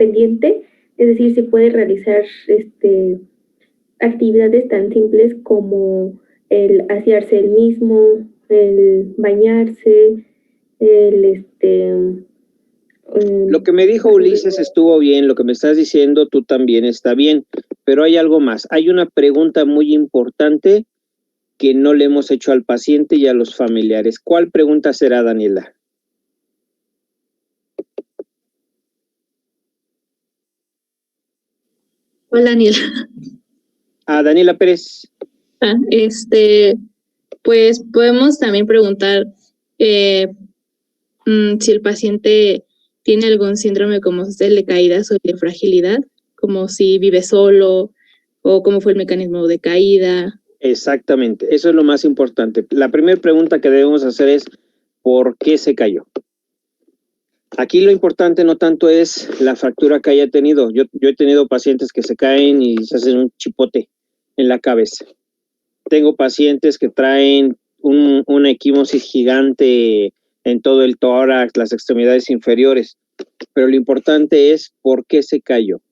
pendiente, es decir, se puede realizar actividades tan simples como el asearse el mismo, el bañarse, el Lo que me dijo Ulises estuvo bien, lo que me estás diciendo tú también está bien, pero hay algo más. Hay una pregunta muy importante que no le hemos hecho al paciente y a los familiares. ¿Cuál pregunta será, Daniela? Hola, Daniela. Daniela Pérez. Pues podemos también preguntar si el paciente tiene algún síndrome como de caídas o de fragilidad, como si vive solo o cómo fue el mecanismo de caída. Exactamente, eso es lo más importante. La primera pregunta que debemos hacer es ¿por qué se cayó? Aquí lo importante no tanto es la fractura que haya tenido. Yo he tenido pacientes que se caen y se hacen un chipote en la cabeza. Tengo pacientes que traen una equimosis gigante en todo el tórax, las extremidades inferiores. Pero lo importante es por qué se cayó.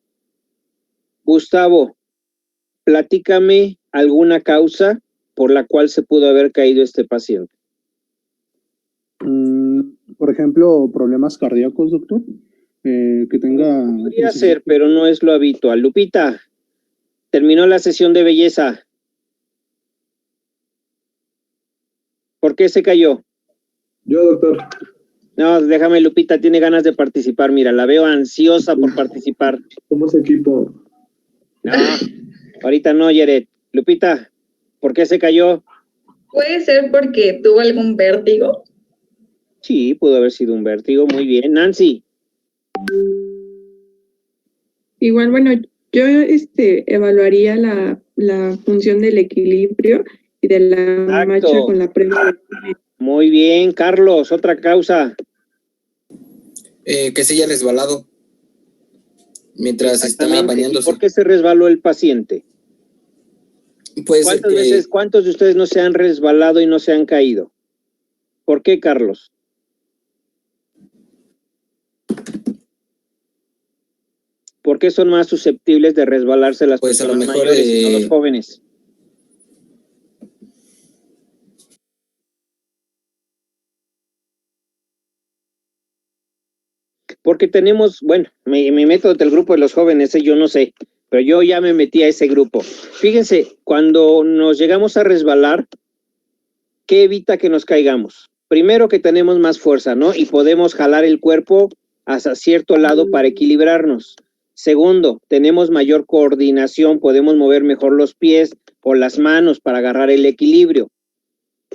Gustavo, platícame alguna causa por la cual se pudo haber caído este paciente. Por ejemplo, problemas cardíacos, doctor, que tenga... Podría ser, pero no es lo habitual. Lupita, terminó la sesión de belleza. ¿Por qué se cayó? Yo, doctor. No, déjame, Lupita tiene ganas de participar. Mira, la veo ansiosa por participar. Somos equipo. No, ahorita no, Yeret. Lupita, ¿por qué se cayó? ¿Puede ser porque tuvo algún vértigo? Sí, pudo haber sido un vértigo. Muy bien. Nancy. Igual, bueno, yo evaluaría la función del equilibrio y de la marcha con la prueba. Muy bien, Carlos, otra causa. Que se haya resbalado mientras estaba bañándose. ¿Por qué se resbaló el paciente? Pues, ¿Cuántos de ustedes no se han resbalado y no se han caído? ¿Por qué, Carlos? ¿Por qué son más susceptibles de resbalarse las personas a lo mejor, mayores y no los jóvenes? Porque tenemos, bueno, mi método del grupo de los jóvenes, yo no sé, pero yo ya me metí a ese grupo. Fíjense, cuando nos llegamos a resbalar, ¿qué evita que nos caigamos? Primero que tenemos más fuerza, ¿no? Y podemos jalar el cuerpo hacia cierto lado para equilibrarnos. Segundo, tenemos mayor coordinación, podemos mover mejor los pies o las manos para agarrar el equilibrio.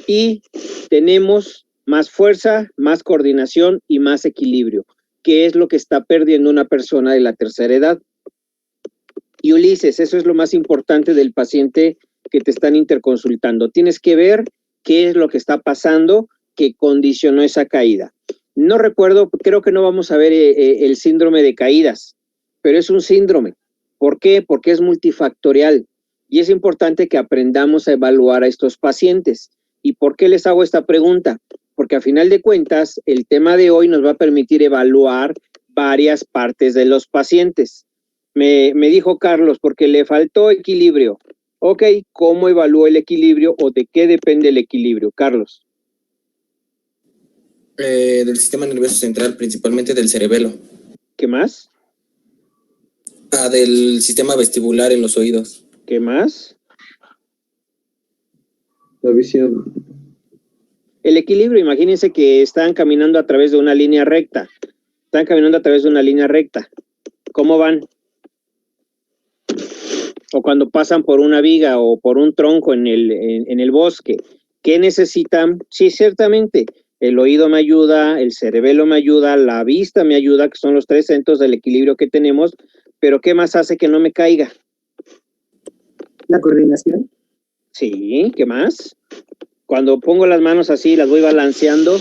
Y tenemos más fuerza, más coordinación y más equilibrio, que es lo que está perdiendo una persona de la tercera edad. Y Ulises, eso es lo más importante del paciente que te están interconsultando. Tienes que ver qué es lo que está pasando que condicionó esa caída. No recuerdo, creo que no vamos a ver el síndrome de caídas, pero es un síndrome. ¿Por qué? Porque es multifactorial y es importante que aprendamos a evaluar a estos pacientes. ¿Y por qué les hago esta pregunta? Porque a final de cuentas, el tema de hoy nos va a permitir evaluar varias partes de los pacientes. Me dijo Carlos, porque le faltó equilibrio. Ok, ¿cómo evalúo el equilibrio o de qué depende el equilibrio? Carlos. Del sistema nervioso central, principalmente del cerebelo. ¿Qué más? Del sistema vestibular en los oídos. ¿Qué más? La visión. El equilibrio, imagínense que están caminando a través de una línea recta. Están caminando a través de una línea recta. ¿Cómo van? O cuando pasan por una viga o por un tronco en el bosque. ¿Qué necesitan? Sí, ciertamente. El oído me ayuda, el cerebelo me ayuda, la vista me ayuda, que son los tres centros del equilibrio que tenemos. Pero ¿qué más hace que no me caiga? La coordinación. Sí, ¿qué más? Cuando pongo las manos así, las voy balanceando.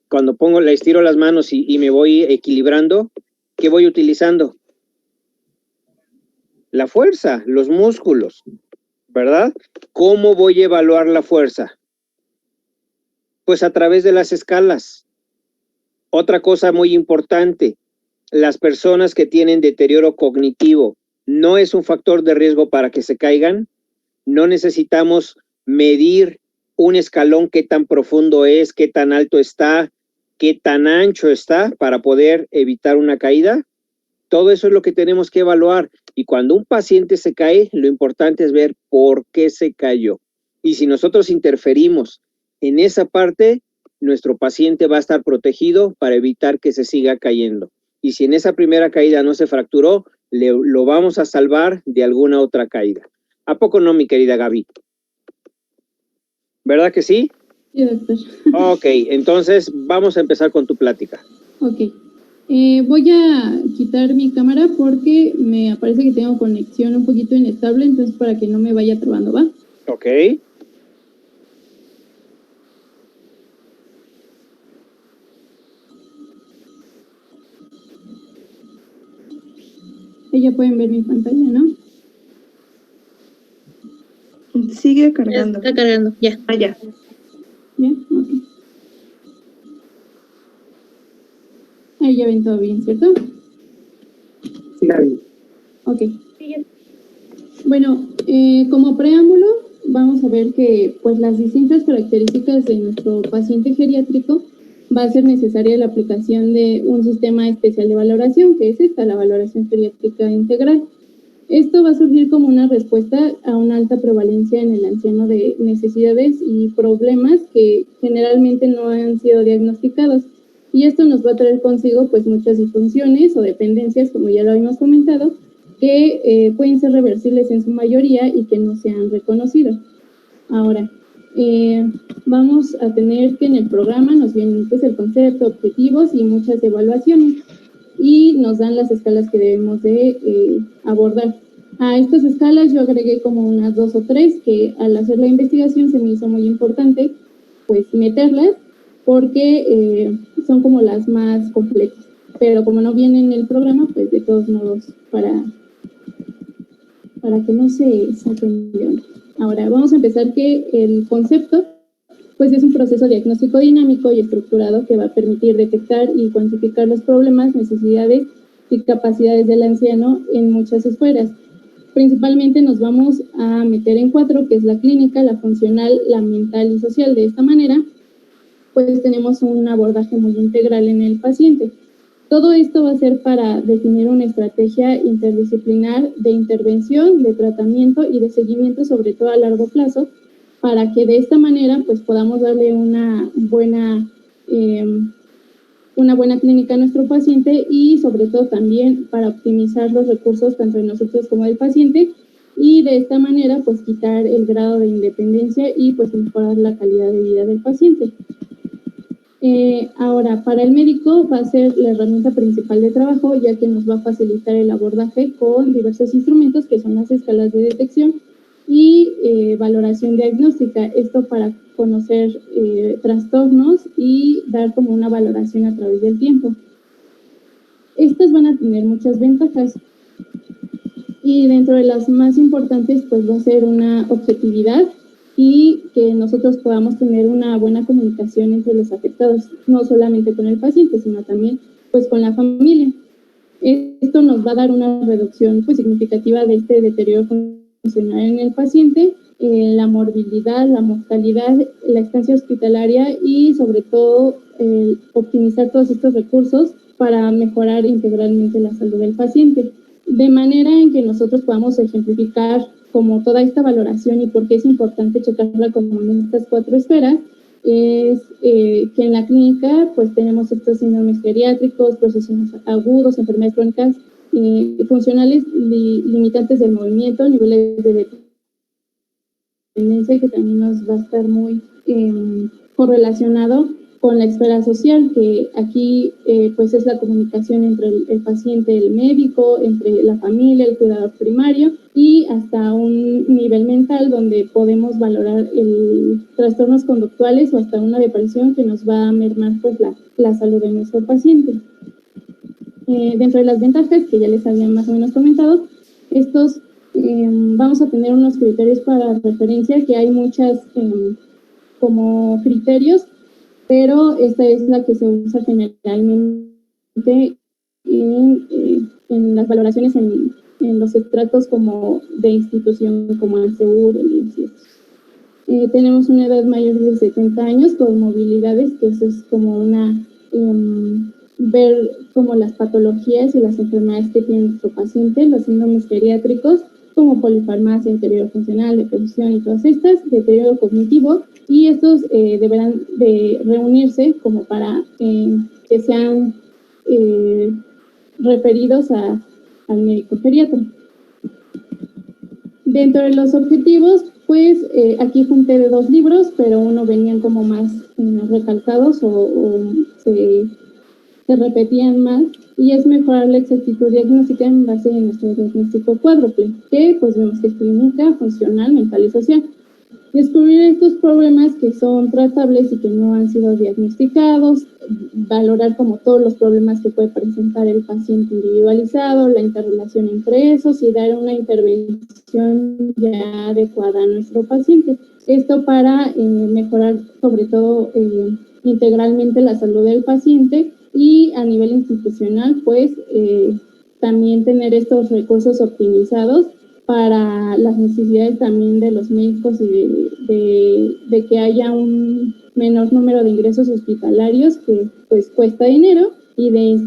Cuando le estiro las manos y me voy equilibrando, ¿qué voy utilizando? La fuerza, los músculos, ¿verdad? ¿Cómo voy a evaluar la fuerza? Pues a través de las escalas. Otra cosa muy importante, las personas que tienen deterioro cognitivo no es un factor de riesgo para que se caigan. No necesitamos medir un escalón, qué tan profundo es, qué tan alto está, qué tan ancho está para poder evitar una caída. Todo eso es lo que tenemos que evaluar. Y cuando un paciente se cae, lo importante es ver por qué se cayó. Y si nosotros interferimos en esa parte, nuestro paciente va a estar protegido para evitar que se siga cayendo. Y si en esa primera caída no se fracturó, lo vamos a salvar de alguna otra caída. ¿A poco no, mi querida Gaby? ¿Verdad que sí? Sí, doctor. Ok, entonces vamos a empezar con tu plática. Ok. Voy a quitar mi cámara porque me parece que tengo conexión un poquito inestable, entonces para que no me vaya trabando, ¿va? Ok. Ya pueden ver mi pantalla, ¿no? Sigue cargando. Está cargando, ya. Ah, ya. ¿Ya? Ok. Ahí ya ven todo bien, ¿cierto? Sí, Gaby. Ok. Bueno, como preámbulo, vamos a ver que pues las distintas características de nuestro paciente geriátrico va a ser necesaria la aplicación de un sistema especial de valoración, que es esta, la valoración geriátrica integral. Esto va a surgir como una respuesta a una alta prevalencia en el anciano de necesidades y problemas que generalmente no han sido diagnosticados. Y esto nos va a traer consigo pues muchas disfunciones o dependencias, como ya lo habíamos comentado, que pueden ser reversibles en su mayoría y que no se han reconocido. Ahora, vamos a tener que en el programa nos vienen pues el concepto, objetivos y muchas evaluaciones, y nos dan las escalas que debemos de abordar. A estas escalas yo agregué como unas 2 o 3 que al hacer la investigación se me hizo muy importante pues meterlas porque son como las más complejas, pero como no vienen en el programa, pues de todos modos para que no se saquen de onda. Ahora vamos a empezar que el concepto pues es un proceso diagnóstico dinámico y estructurado que va a permitir detectar y cuantificar los problemas, necesidades y capacidades del anciano en muchas esferas. Principalmente nos vamos a meter en 4, que es la clínica, la funcional, la mental y social. De esta manera, pues tenemos un abordaje muy integral en el paciente. Todo esto va a ser para definir una estrategia interdisciplinar de intervención, de tratamiento y de seguimiento, sobre todo a largo plazo, para que de esta manera pues podamos darle una buena clínica a nuestro paciente y sobre todo también para optimizar los recursos tanto de nosotros como del paciente y de esta manera pues quitar el grado de independencia y pues mejorar la calidad de vida del paciente. Ahora, para el médico va a ser la herramienta principal de trabajo, ya que nos va a facilitar el abordaje con diversos instrumentos que son las escalas de detección y valoración diagnóstica. Esto para conocer trastornos y dar como una valoración a través del tiempo. Estas van a tener muchas ventajas y dentro de las más importantes pues va a ser una objetividad y que nosotros podamos tener una buena comunicación entre los afectados, no solamente con el paciente, sino también pues con la familia. Esto nos va a dar una reducción pues significativa de este deterioro funcional en el paciente, la morbilidad, la mortalidad, la estancia hospitalaria y sobre todo optimizar todos estos recursos para mejorar integralmente la salud del paciente. De manera en que nosotros podamos ejemplificar como toda esta valoración y por qué es importante checarla como en estas 4 esferas, es que en la clínica pues tenemos estos síndromes geriátricos, procesos agudos, enfermedades crónicas, funcionales limitantes del movimiento, niveles de dependencia, que también nos va a estar muy correlacionado con la esfera social, que aquí pues es la comunicación entre el paciente, el médico, entre la familia, el cuidador primario y hasta un nivel mental donde podemos valorar trastornos conductuales o hasta una depresión que nos va a mermar pues la salud de nuestro paciente. Dentro de las ventajas que ya les había más o menos comentado, vamos a tener unos criterios para referencia, que hay muchas como criterios, pero esta es la que se usa generalmente en las valoraciones en los estratos como de institución, como el seguro, el IMSS. Tenemos una edad mayor de 70 años con movilidades, que eso es como una ver como las patologías y las enfermedades que tiene nuestro paciente, los síndromes geriátricos, como polifarmacia, deterioro funcional, depresión y todas estas, deterioro cognitivo, y estos deberán de reunirse como para que sean referidos al médico geriatra. Dentro de los objetivos, pues aquí junté de 2 libros, pero uno venían como más recalcados o se repetían más, y es mejorar la exactitud diagnóstica en base a nuestro diagnóstico cuádruple, que pues vemos que es clínica, funcional, mental y social. Descubrir estos problemas que son tratables y que no han sido diagnosticados, valorar como todos los problemas que puede presentar el paciente individualizado, la interrelación entre esos y dar una intervención ya adecuada a nuestro paciente. Esto para mejorar sobre todo integralmente la salud del paciente y a nivel institucional pues también tener estos recursos optimizados para las necesidades también de los médicos y de que haya un menor número de ingresos hospitalarios que pues cuesta dinero, y de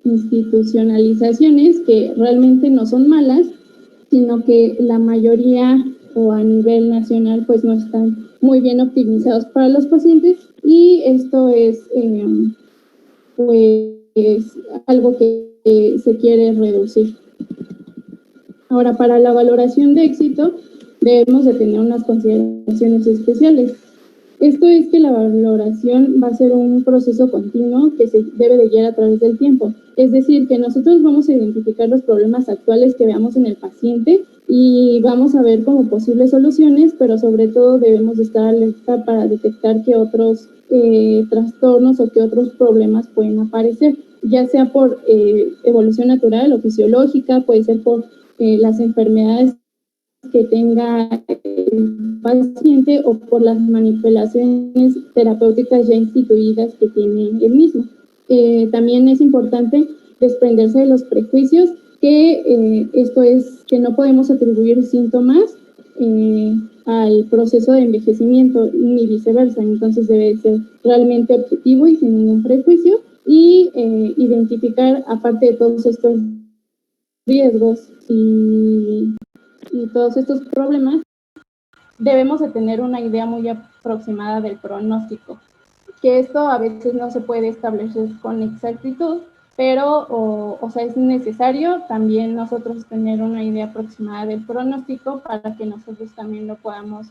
institucionalizaciones que realmente no son malas, sino que la mayoría o a nivel nacional pues no están muy bien optimizados para los pacientes, y esto es pues algo que se quiere reducir. Ahora, para la valoración de éxito, debemos de tener unas consideraciones especiales. Esto es que la valoración va a ser un proceso continuo que se debe de guiar a través del tiempo. Es decir, que nosotros vamos a identificar los problemas actuales que veamos en el paciente y vamos a ver como posibles soluciones, pero sobre todo debemos de estar alerta para detectar qué otros trastornos o qué otros problemas pueden aparecer, ya sea por evolución natural o fisiológica, puede ser por las enfermedades que tenga el paciente o por las manipulaciones terapéuticas ya instituidas que tiene el mismo. También es importante desprenderse de los prejuicios, que esto es que no podemos atribuir síntomas al proceso de envejecimiento ni viceversa. Entonces debe ser realmente objetivo y sin ningún prejuicio, y identificar, aparte de todos estos riesgos y todos estos problemas, debemos de tener una idea muy aproximada del pronóstico, que esto a veces no se puede establecer con exactitud, pero o sea, es necesario también nosotros tener una idea aproximada del pronóstico para que nosotros también lo podamos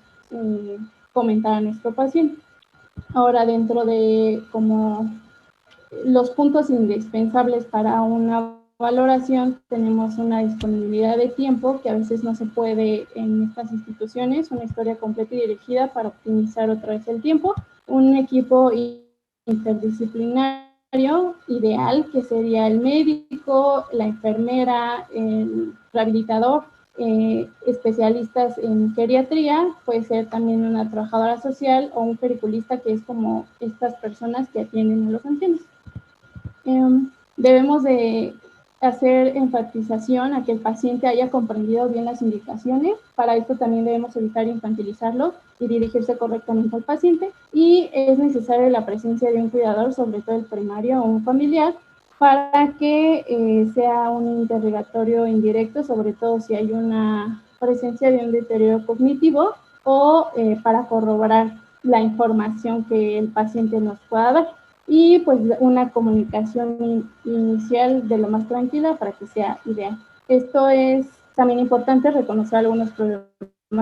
comentar a nuestro paciente. Ahora, dentro de como los puntos indispensables para una valoración, tenemos una disponibilidad de tiempo que a veces no se puede en estas instituciones, una historia completa y dirigida para optimizar otra vez el tiempo, un equipo interdisciplinario ideal que sería el médico, la enfermera, el rehabilitador, especialistas en geriatría, puede ser también una trabajadora social o un periculista, que es como estas personas que atienden a los ancianos. Debemos de hacer enfatización a que el paciente haya comprendido bien las indicaciones. Para esto también debemos evitar infantilizarlo y dirigirse correctamente al paciente, y es necesaria la presencia de un cuidador, sobre todo el primario o un familiar, para que sea un interrogatorio indirecto, sobre todo si hay una presencia de un deterioro cognitivo, o para corroborar la información que el paciente nos pueda dar. Y pues una comunicación inicial de lo más tranquila para que sea ideal. Esto es también importante, reconocer algunos problemas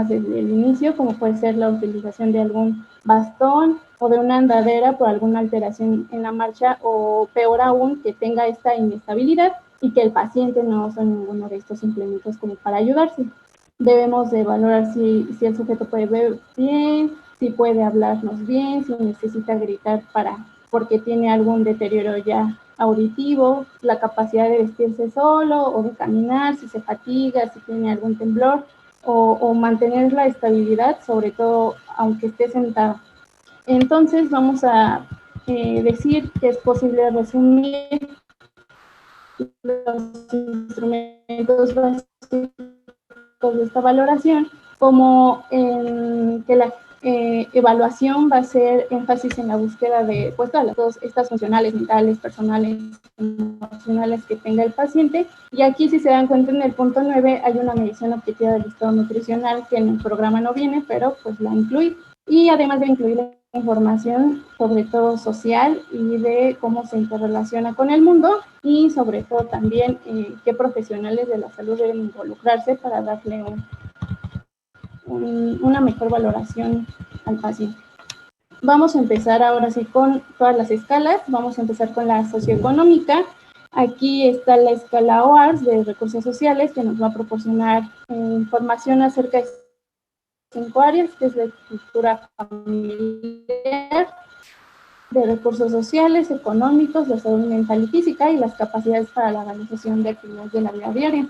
desde el inicio, como puede ser la utilización de algún bastón o de una andadera por alguna alteración en la marcha, o peor aún, que tenga esta inestabilidad y que el paciente no use ninguno de estos implementos como para ayudarse. Debemos de valorar si el sujeto puede ver bien, si puede hablarnos bien, si necesita gritar porque tiene algún deterioro ya auditivo, la capacidad de vestirse solo o de caminar, si se fatiga, si tiene algún temblor, o mantener la estabilidad, sobre todo aunque esté sentado. Entonces vamos a decir que es posible resumir los instrumentos básicos de esta valoración, como que la evaluación va a hacer énfasis en la búsqueda de pues, todas estas funcionales, mentales, personales, emocionales que tenga el paciente. Y aquí, si se dan cuenta, en el punto 9 hay una medición objetiva del estado nutricional que en el programa no viene, pero pues la incluye. Y además de incluir la información sobre todo social y de cómo se interrelaciona con el mundo y sobre todo también qué profesionales de la salud deben involucrarse para darle una mejor valoración al paciente. Vamos a empezar ahora sí con todas las escalas. Vamos a empezar con la socioeconómica. Aquí está la escala OARS de recursos sociales que nos va a proporcionar información acerca de 5 áreas, que es la estructura familiar, de recursos sociales, económicos, de salud mental y física y las capacidades para la realización de actividades de la vida diaria.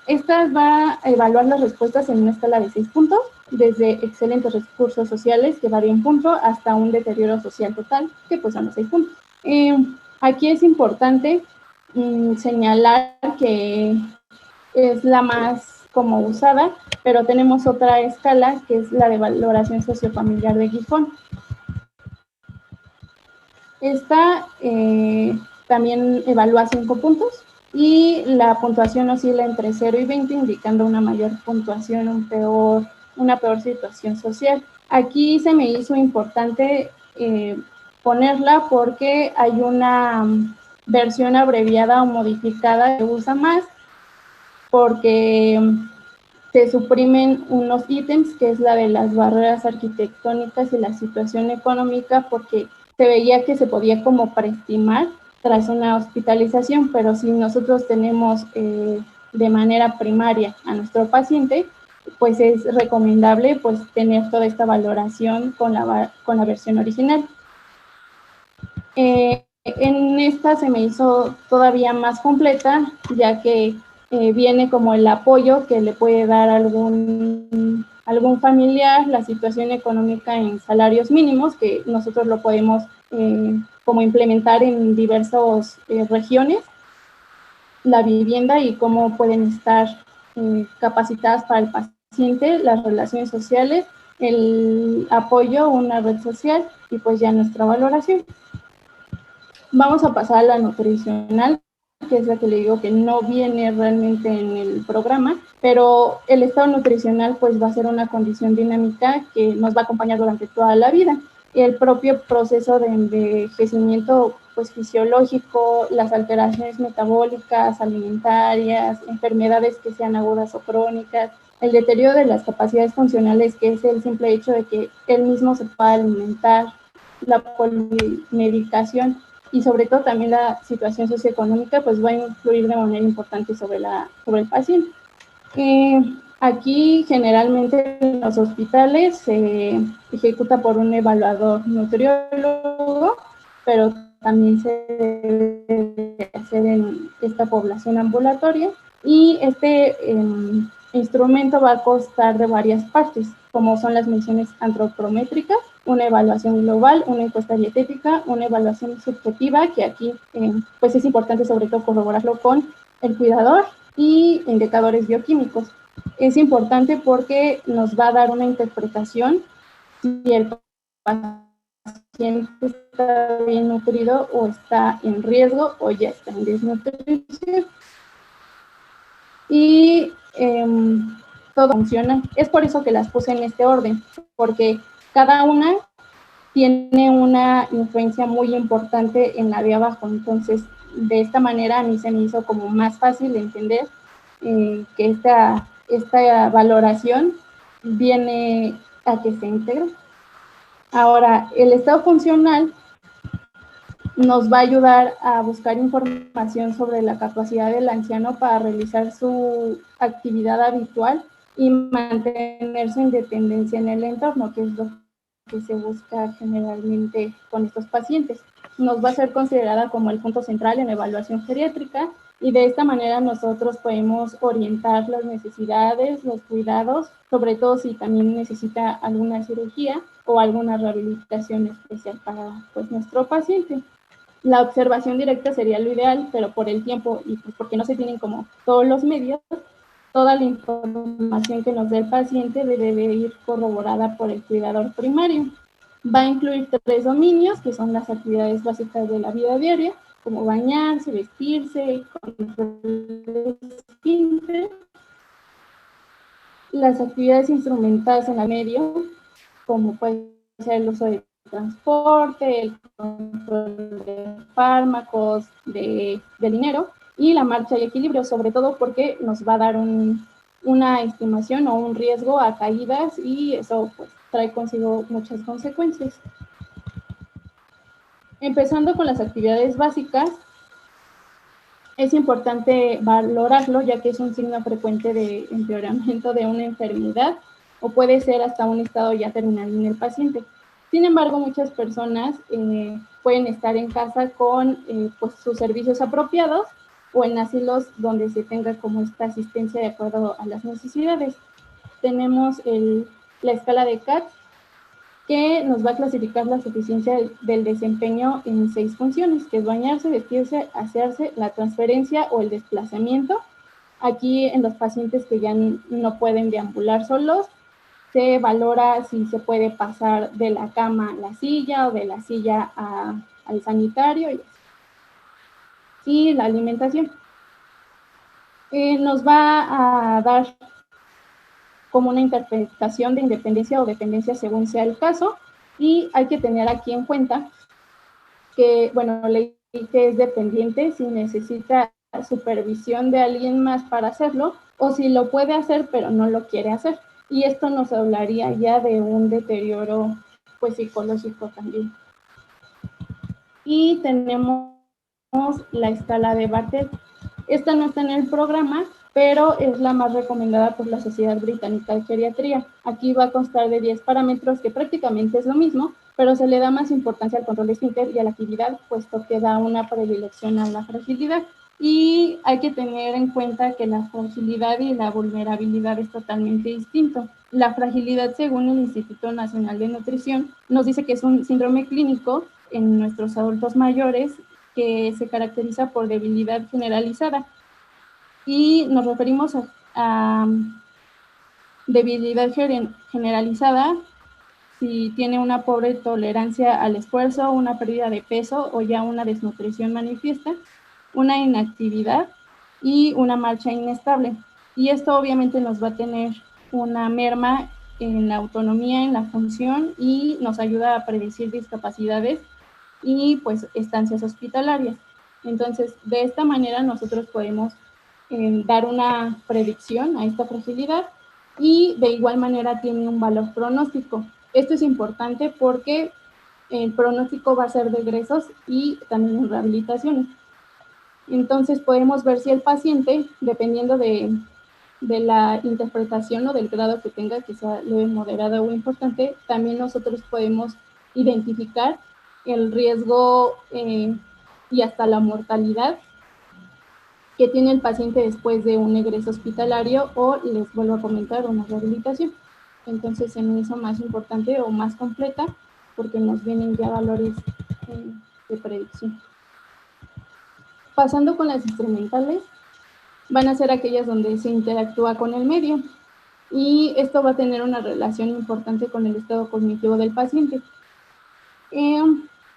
Esta va a evaluar las respuestas en una escala de 6 puntos, desde excelentes recursos sociales, que varía un punto, hasta un deterioro social total, que pues son los 6 puntos. Aquí es importante señalar que es la más como usada, pero tenemos otra escala que es la de valoración sociofamiliar de Gijón. Esta también evalúa 5 puntos y la puntuación oscila entre 0 y 20, indicando una mayor puntuación, una peor situación social. Aquí se me hizo importante ponerla porque hay una versión abreviada o modificada que usa más, porque se suprimen unos ítems, que es la de las barreras arquitectónicas y la situación económica, porque se veía que se podía como preestimar tras una hospitalización, pero si nosotros tenemos de manera primaria a nuestro paciente, pues es recomendable pues tener toda esta valoración con la versión original. En esta se me hizo todavía más completa, ya que viene como el apoyo que le puede dar algún familiar, la situación económica en salarios mínimos, que nosotros lo podemos como implementar en diversas regiones, la vivienda y cómo pueden estar capacitadas para el paciente, las relaciones sociales, el apoyo, una red social y pues ya nuestra valoración. Vamos a pasar a la nutricional, que es la que le digo que no viene realmente en el programa, pero el estado nutricional pues va a ser una condición dinámica que nos va a acompañar durante toda la vida. El propio proceso de envejecimiento pues fisiológico, las alteraciones metabólicas, alimentarias, enfermedades que sean agudas o crónicas, el deterioro de las capacidades funcionales, que es el simple hecho de que él mismo se pueda alimentar, la polimedicación, y sobre todo también la situación socioeconómica pues va a influir de manera importante sobre el paciente. Aquí generalmente en los hospitales se ejecuta por un evaluador nutriólogo, pero también se debe hacer en esta población ambulatoria, y este instrumento va a constar de varias partes, como son las mediciones antropométricas, una evaluación global, una encuesta dietética, una evaluación subjetiva, que aquí pues es importante sobre todo corroborarlo con el cuidador, y indicadores bioquímicos. Es importante porque nos va a dar una interpretación si el paciente está bien nutrido o está en riesgo o ya está en desnutrición. Y todo funciona. Es por eso que las puse en este orden, porque cada una tiene una influencia muy importante en la de abajo. Entonces, de esta manera a mí se me hizo como más fácil entender que esta valoración viene a que se integre. Ahora, el estado funcional nos va a ayudar a buscar información sobre la capacidad del anciano para realizar su actividad habitual y mantener su independencia en el entorno, que es lo que se busca generalmente con estos pacientes. Nos va a ser considerada como el punto central en la evaluación geriátrica, y de esta manera nosotros podemos orientar las necesidades, los cuidados, sobre todo si también necesita alguna cirugía o alguna rehabilitación especial para pues, nuestro paciente. La observación directa sería lo ideal, pero por el tiempo y pues porque no se tienen como todos los medios, toda la información que nos dé el paciente debe de ir corroborada por el cuidador primario. Va a incluir 3 dominios, que son las actividades básicas de la vida diaria, como bañarse, vestirse, las actividades instrumentadas en el medio, como puede ser el uso de transporte, el control de fármacos, de dinero, y la marcha y equilibrio, sobre todo porque nos va a dar una estimación o un riesgo a caídas y eso pues trae consigo muchas consecuencias. Empezando con las actividades básicas, es importante valorarlo ya que es un signo frecuente de empeoramiento de una enfermedad o puede ser hasta un estado ya terminal en el paciente. Sin embargo, muchas personas pueden estar en casa con pues, sus servicios apropiados o en asilos donde se tenga como esta asistencia de acuerdo a las necesidades. Tenemos la escala de CAT, que nos va a clasificar la suficiencia del desempeño en 6 funciones, que es bañarse, vestirse, asearse, la transferencia o el desplazamiento. Aquí en los pacientes que ya no pueden deambular solos, se valora si se puede pasar de la cama a la silla o de la silla al sanitario. Y la alimentación. Nos va a dar como una interpretación de independencia o dependencia según sea el caso, y hay que tener aquí en cuenta que, bueno, leí que es dependiente si necesita supervisión de alguien más para hacerlo, o si lo puede hacer pero no lo quiere hacer, y esto nos hablaría ya de un deterioro pues psicológico también. Y tenemos la escala de Bartlett. Esta no está en el programa, pero es la más recomendada por la Sociedad Británica de Geriatría. Aquí va a constar de 10 parámetros, que prácticamente es lo mismo, pero se le da más importancia al control de esfínter y a la actividad, puesto que da una predilección a la fragilidad. Y hay que tener en cuenta que la fragilidad y la vulnerabilidad es totalmente distinto. La fragilidad, según el Instituto Nacional de Nutrición, nos dice que es un síndrome clínico en nuestros adultos mayores que se caracteriza por debilidad generalizada. Y nos referimos a debilidad generalizada si tiene una pobre tolerancia al esfuerzo, una pérdida de peso o ya una desnutrición manifiesta, una inactividad y una marcha inestable. Y esto obviamente nos va a tener una merma en la autonomía, en la función, y nos ayuda a predecir discapacidades y pues estancias hospitalarias. Entonces, de esta manera nosotros podemos dar una predicción a esta fragilidad, y de igual manera tiene un valor pronóstico. Esto es importante porque el pronóstico va a ser de egresos y también en rehabilitaciones. Entonces podemos ver si el paciente, dependiendo de la interpretación o del grado que tenga, que sea leve, moderada o importante, también nosotros podemos identificar el riesgo y hasta la mortalidad que tiene el paciente después de un egreso hospitalario o, les vuelvo a comentar, una rehabilitación. Entonces se me hizo más importante o más completa porque nos vienen ya valores de predicción. Pasando con las instrumentales, van a ser aquellas donde se interactúa con el medio, y esto va a tener una relación importante con el estado cognitivo del paciente.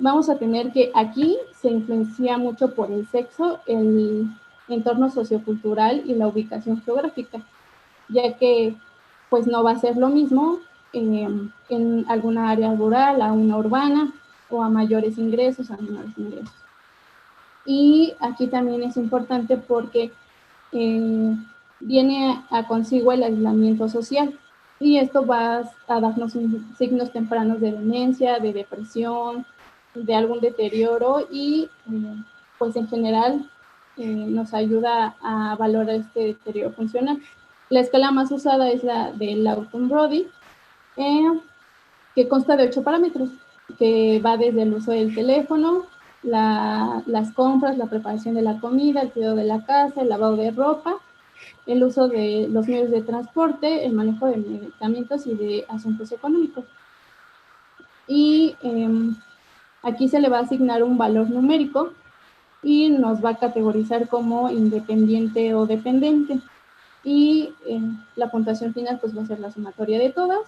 Vamos a tener que aquí se influencia mucho por el sexo, el entorno sociocultural y la ubicación geográfica, ya que pues no va a ser lo mismo en alguna área rural a una urbana, o a mayores ingresos a menores ingresos. Y aquí también es importante porque viene a consigo el aislamiento social, y esto va a darnos signos tempranos de demencia, de depresión, de algún deterioro, y pues en general nos ayuda a valorar este deterioro funcional. La escala más usada es la de Lawton-Brody, que consta de 8 parámetros, que va desde el uso del teléfono, las compras, la preparación de la comida, el cuidado de la casa, el lavado de ropa, el uso de los medios de transporte, el manejo de medicamentos y de asuntos económicos. Y Aquí se le va a asignar un valor numérico y nos va a categorizar como independiente o dependiente. Y la puntuación final pues va a ser la sumatoria de todas.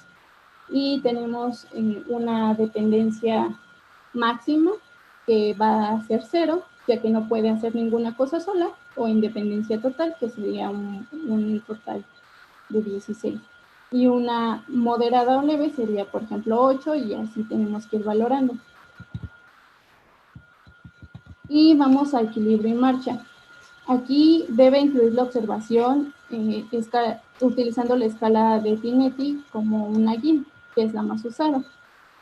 Y tenemos una dependencia máxima que va a ser 0, ya que no puede hacer ninguna cosa sola, o independencia total, que sería un total de 16. Y una moderada o leve sería, por ejemplo, 8, y así tenemos que ir valorando. Y vamos a equilibrio y marcha. Aquí debe incluir la observación utilizando la escala de Pinetti como una guía, que es la más usada.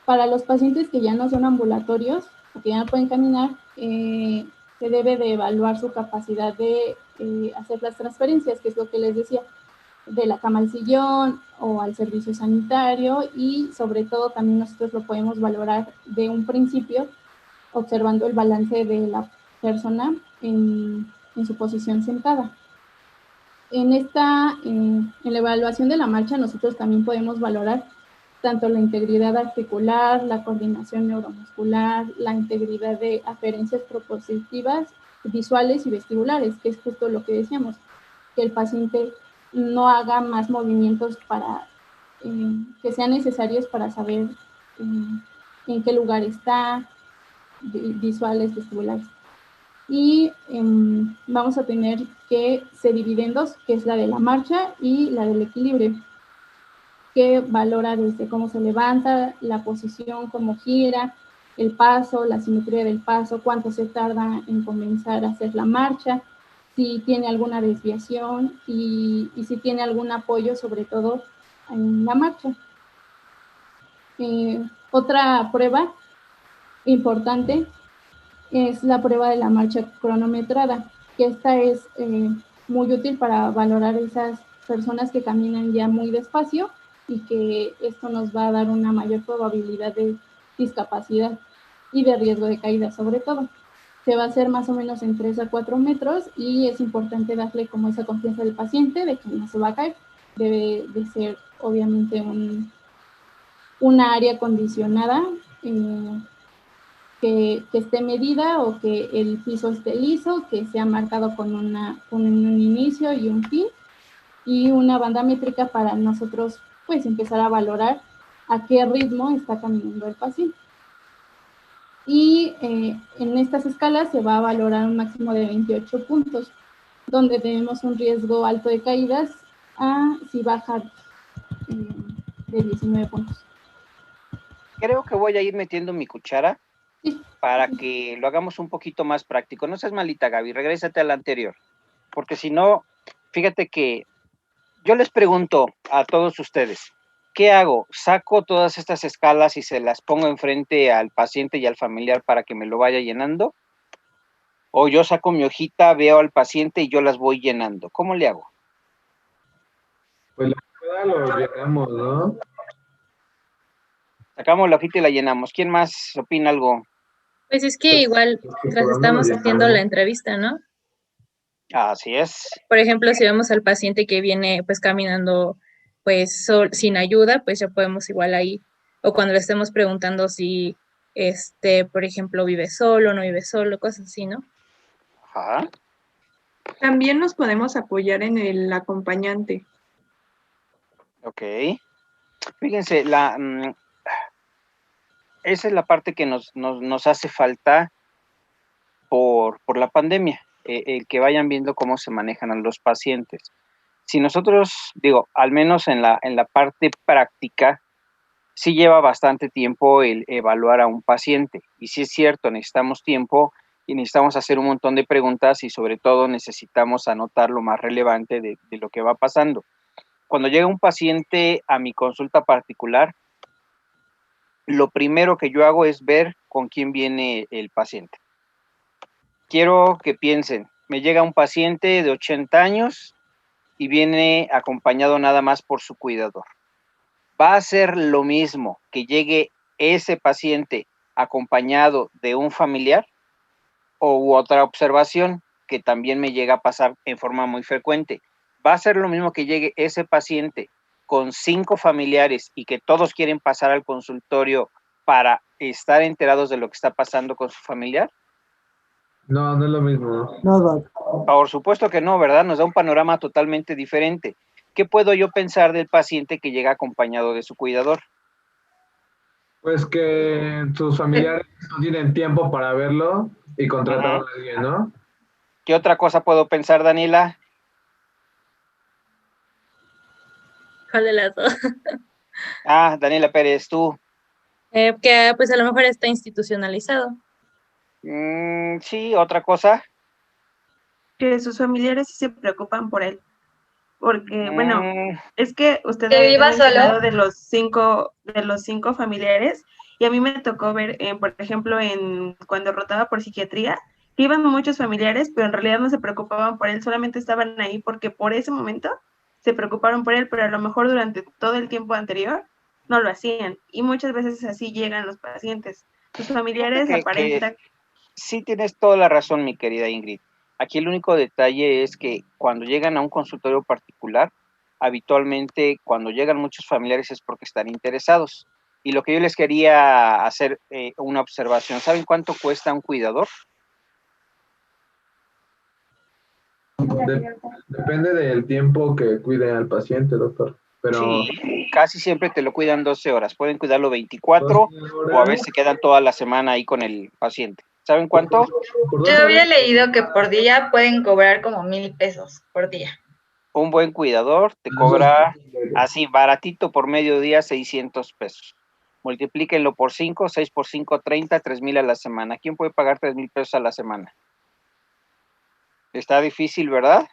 Para los pacientes que ya no son ambulatorios o que ya no pueden caminar, se debe de evaluar su capacidad de hacer las transferencias, que es lo que les decía, de la cama al sillón o al servicio sanitario, y sobre todo también nosotros lo podemos valorar de un principio observando el balance de la persona en su posición sentada. En la evaluación de la marcha nosotros también podemos valorar tanto la integridad articular, la coordinación neuromuscular, la integridad de aferencias propositivas, visuales y vestibulares, que es justo lo que decíamos, que el paciente no haga más movimientos que sean necesarios para saber en qué lugar está, visuales, vestibulares. Y vamos a tener que se divide en dos, que es la de la marcha y la del equilibrio, que valora desde cómo se levanta, la posición, cómo gira, el paso, la simetría del paso, cuánto se tarda en comenzar a hacer la marcha, si tiene alguna desviación y si tiene algún apoyo, sobre todo en la marcha. Otra prueba importante es la prueba de la marcha cronometrada, que esta es muy útil para valorar esas personas que caminan ya muy despacio, y que esto nos va a dar una mayor probabilidad de discapacidad y de riesgo de caída, sobre todo. Se va a hacer más o menos en 3 a 4 metros, y es importante darle como esa confianza al paciente de que no se va a caer. Debe de ser obviamente una área acondicionada, que esté medida, o que el piso esté liso, que sea marcado con un inicio y un fin, y una banda métrica para nosotros pues empezar a valorar a qué ritmo está caminando el paciente. Y en estas escalas se va a valorar un máximo de 28 puntos, donde tenemos un riesgo alto de caídas si baja de 19 puntos. Creo que voy a ir metiendo mi cuchara Sí. para que lo hagamos un poquito más práctico. No seas malita, Gaby, regrésate a la anterior, porque si no, fíjate que yo les pregunto a todos ustedes, ¿qué hago? ¿Saco todas estas escalas y se las pongo enfrente al paciente y al familiar para que me lo vaya llenando? ¿O yo saco mi hojita, veo al paciente y yo las voy llenando? ¿Cómo le hago? Pues la verdad lo llegamos, ¿no? Sacamos la hojita y la llenamos. ¿Quién más opina algo? Pues es que igual tras estamos haciendo la entrevista, ¿no? Así es. Por ejemplo, si vemos al paciente que viene pues caminando pues sin ayuda, pues ya podemos igual ahí, o cuando le estemos preguntando si por ejemplo, vive solo, no vive solo, cosas así, ¿no? Ajá. También nos podemos apoyar en el acompañante. Ok. Fíjense, esa es la parte que nos hace falta por la pandemia, el que vayan viendo cómo se manejan a los pacientes. Si nosotros, digo, al menos en la parte práctica, sí lleva bastante tiempo el evaluar a un paciente. Y sí es cierto, necesitamos tiempo y necesitamos hacer un montón de preguntas, y sobre todo necesitamos anotar lo más relevante de lo que va pasando. Cuando llega un paciente a mi consulta particular, lo primero que yo hago es ver con quién viene el paciente. Quiero que piensen, me llega un paciente de 80 años y viene acompañado nada más por su cuidador. ¿Va a ser lo mismo que llegue ese paciente acompañado de un familiar? O otra observación que también me llega a pasar en forma muy frecuente. ¿Va a ser lo mismo que llegue ese paciente con 5 familiares y que todos quieren pasar al consultorio para estar enterados de lo que está pasando con su familiar? No, no es lo mismo. No, Doc. Por supuesto que no, ¿verdad? Nos da un panorama totalmente diferente. ¿Qué puedo yo pensar del paciente que llega acompañado de su cuidador? Pues que sus familiares no tienen tiempo para verlo y contrataron Ajá. a alguien, ¿no? ¿Qué otra cosa puedo pensar, Daniela? ¿Cuál de las dos? Ah, Daniela Pérez, tú. Que pues a lo mejor está institucionalizado. Sí, otra cosa. Que sus familiares sí se preocupan por él. Porque, bueno, Mm, es que usted ¿Que había viva mencionado solo? de los cinco familiares, y a mí me tocó ver, por ejemplo, cuando rotaba por psiquiatría, que iban muchos familiares, pero en realidad no se preocupaban por él, solamente estaban ahí porque por ese momento se preocuparon por él, pero a lo mejor durante todo el tiempo anterior no lo hacían. Y muchas veces así llegan los pacientes. Sus Fíjate familiares que aparentan. sí tienes toda la razón, mi querida Ingrid. Aquí el único detalle es que cuando llegan a un consultorio particular, habitualmente cuando llegan muchos familiares es porque están interesados. Y lo que yo les quería hacer una observación, ¿saben cuánto cuesta un cuidador? Depende del tiempo que cuide al paciente, doctor. Pero Sí, casi siempre te lo cuidan 12 horas. Pueden cuidarlo 24 12 o a horas. veces se quedan toda la semana ahí con el paciente. ¿Saben cuánto? Por Yo 12 había horas. leído que por día pueden cobrar como 1,000 pesos por día. Un buen cuidador te Eso es cobra posible. así baratito por mediodía 600 pesos. Multiplíquenlo por 5, 6 por 5, 30, 3,000 a la semana. ¿Quién puede pagar 3,000 pesos a la semana? Está difícil, ¿verdad?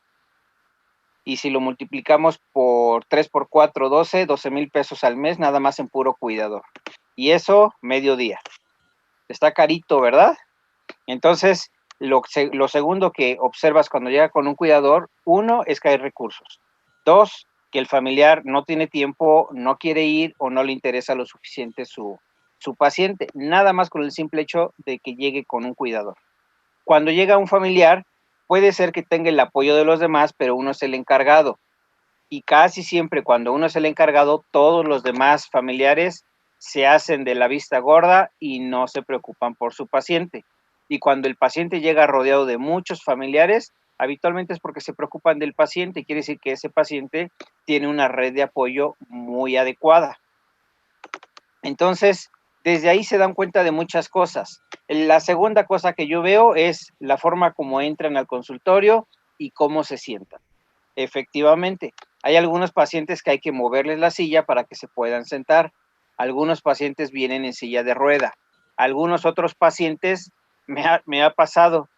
Y si lo multiplicamos por 3 por 4, 12,000 pesos al mes, nada más en puro cuidador. Y eso, mediodía. Está carito, ¿verdad? Entonces, lo segundo que observas cuando llega con un cuidador, uno, es que hay recursos. Dos, que el familiar no tiene tiempo, no quiere ir o no le interesa lo suficiente su paciente. Nada más con el simple hecho de que llegue con un cuidador. Cuando llega un familiar, puede ser que tenga el apoyo de los demás, pero uno es el encargado. Y casi siempre cuando uno es el encargado, todos los demás familiares se hacen de la vista gorda y no se preocupan por su paciente. Y cuando el paciente llega rodeado de muchos familiares, habitualmente es porque se preocupan del paciente. Quiere decir que ese paciente tiene una red de apoyo muy adecuada. Entonces, desde ahí se dan cuenta de muchas cosas. La segunda cosa que yo veo es la forma como entran al consultorio y cómo se sientan. Efectivamente, hay algunos pacientes que hay que moverles la silla para que se puedan sentar. Algunos pacientes vienen en silla de rueda. Algunos otros pacientes, me ha pasado,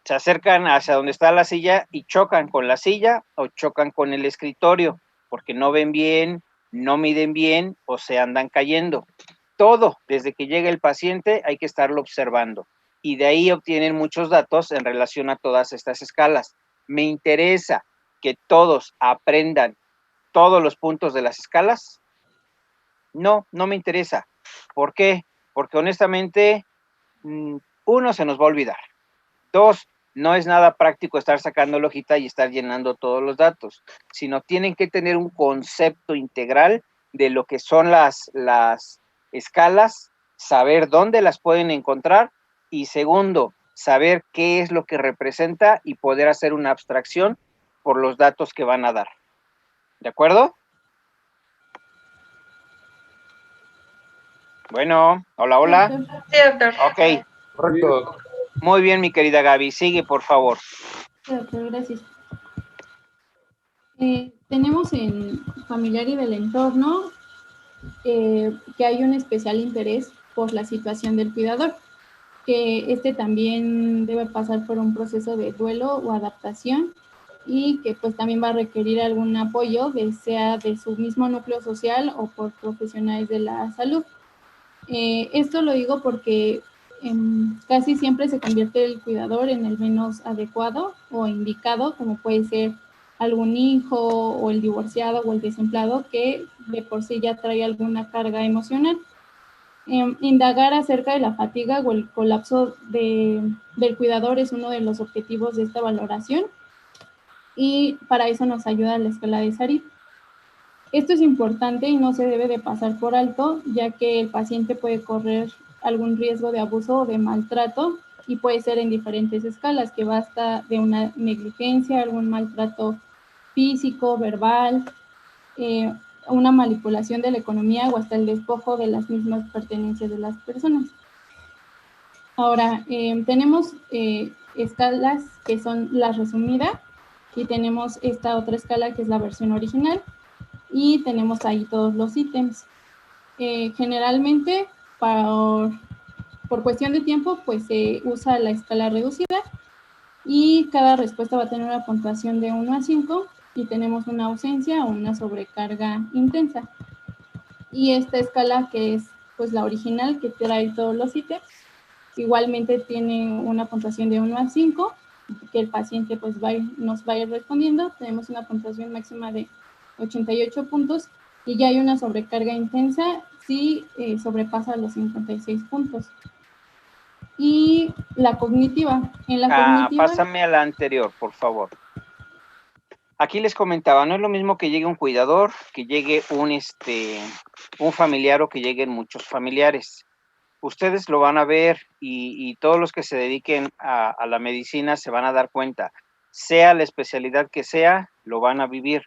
se acercan hacia donde está la silla y chocan con la silla o chocan con el escritorio porque no ven bien, no miden bien o se andan cayendo. Todo, desde que llega el paciente, hay que estarlo observando. Y de ahí obtienen muchos datos en relación a todas estas escalas. Me interesa que todos aprendan todos los puntos de las escalas. No, no me interesa. ¿Por qué? Porque honestamente, uno, se nos va a olvidar. Dos, no es nada práctico estar sacando la hojita y estar llenando todos los datos, sino tienen que tener un concepto integral de lo que son las escalas, saber dónde las pueden encontrar y segundo, saber qué es lo que representa y poder hacer una abstracción por los datos que van a dar. ¿De acuerdo? Bueno, hola, hola. Sí, doctor. Ok. Correcto. Muy bien, mi querida Gaby. Sigue, por favor. Sí, doctor, gracias. Tenemos en familiar y del entorno que hay un especial interés por la situación del cuidador, que este también debe pasar por un proceso de duelo o adaptación y que pues también va a requerir algún apoyo, sea de su mismo núcleo social o por profesionales de la salud. Esto lo digo porque casi siempre se convierte el cuidador en el menos adecuado o indicado, como puede ser algún hijo o el divorciado o el desempleado que de por sí ya trae alguna carga emocional. Indagar acerca de la fatiga o el colapso del cuidador es uno de los objetivos de esta valoración y para eso nos ayuda la escala de Sarit. Esto es importante y no se debe de pasar por alto, ya que el paciente puede correr algún riesgo de abuso o de maltrato, y puede ser en diferentes escalas, que va hasta de una negligencia, algún maltrato físico, verbal, una manipulación de la economía o hasta el despojo de las mismas pertenencias de las personas. Ahora, tenemos escalas que son la resumida, y tenemos esta otra escala que es la versión original, y tenemos ahí todos los ítems. Generalmente, por cuestión de tiempo, pues se usa la escala reducida, y cada respuesta va a tener una puntuación de 1 a 5, y tenemos una ausencia o una sobrecarga intensa. Y esta escala, que es pues la original, que trae todos los ítems, igualmente tiene una puntuación de 1 a 5, que el paciente pues nos va a ir respondiendo. Tenemos una puntuación máxima de 88 puntos, y ya hay una sobrecarga intensa si sobrepasa los 56 puntos. Y la cognitiva. En la cognitiva... Pásame a la anterior, por favor. Aquí les comentaba, no es lo mismo que llegue un cuidador, que llegue un familiar o que lleguen muchos familiares. Ustedes lo van a ver, y todos los que se dediquen a la medicina se van a dar cuenta. Sea la especialidad que sea, lo van a vivir.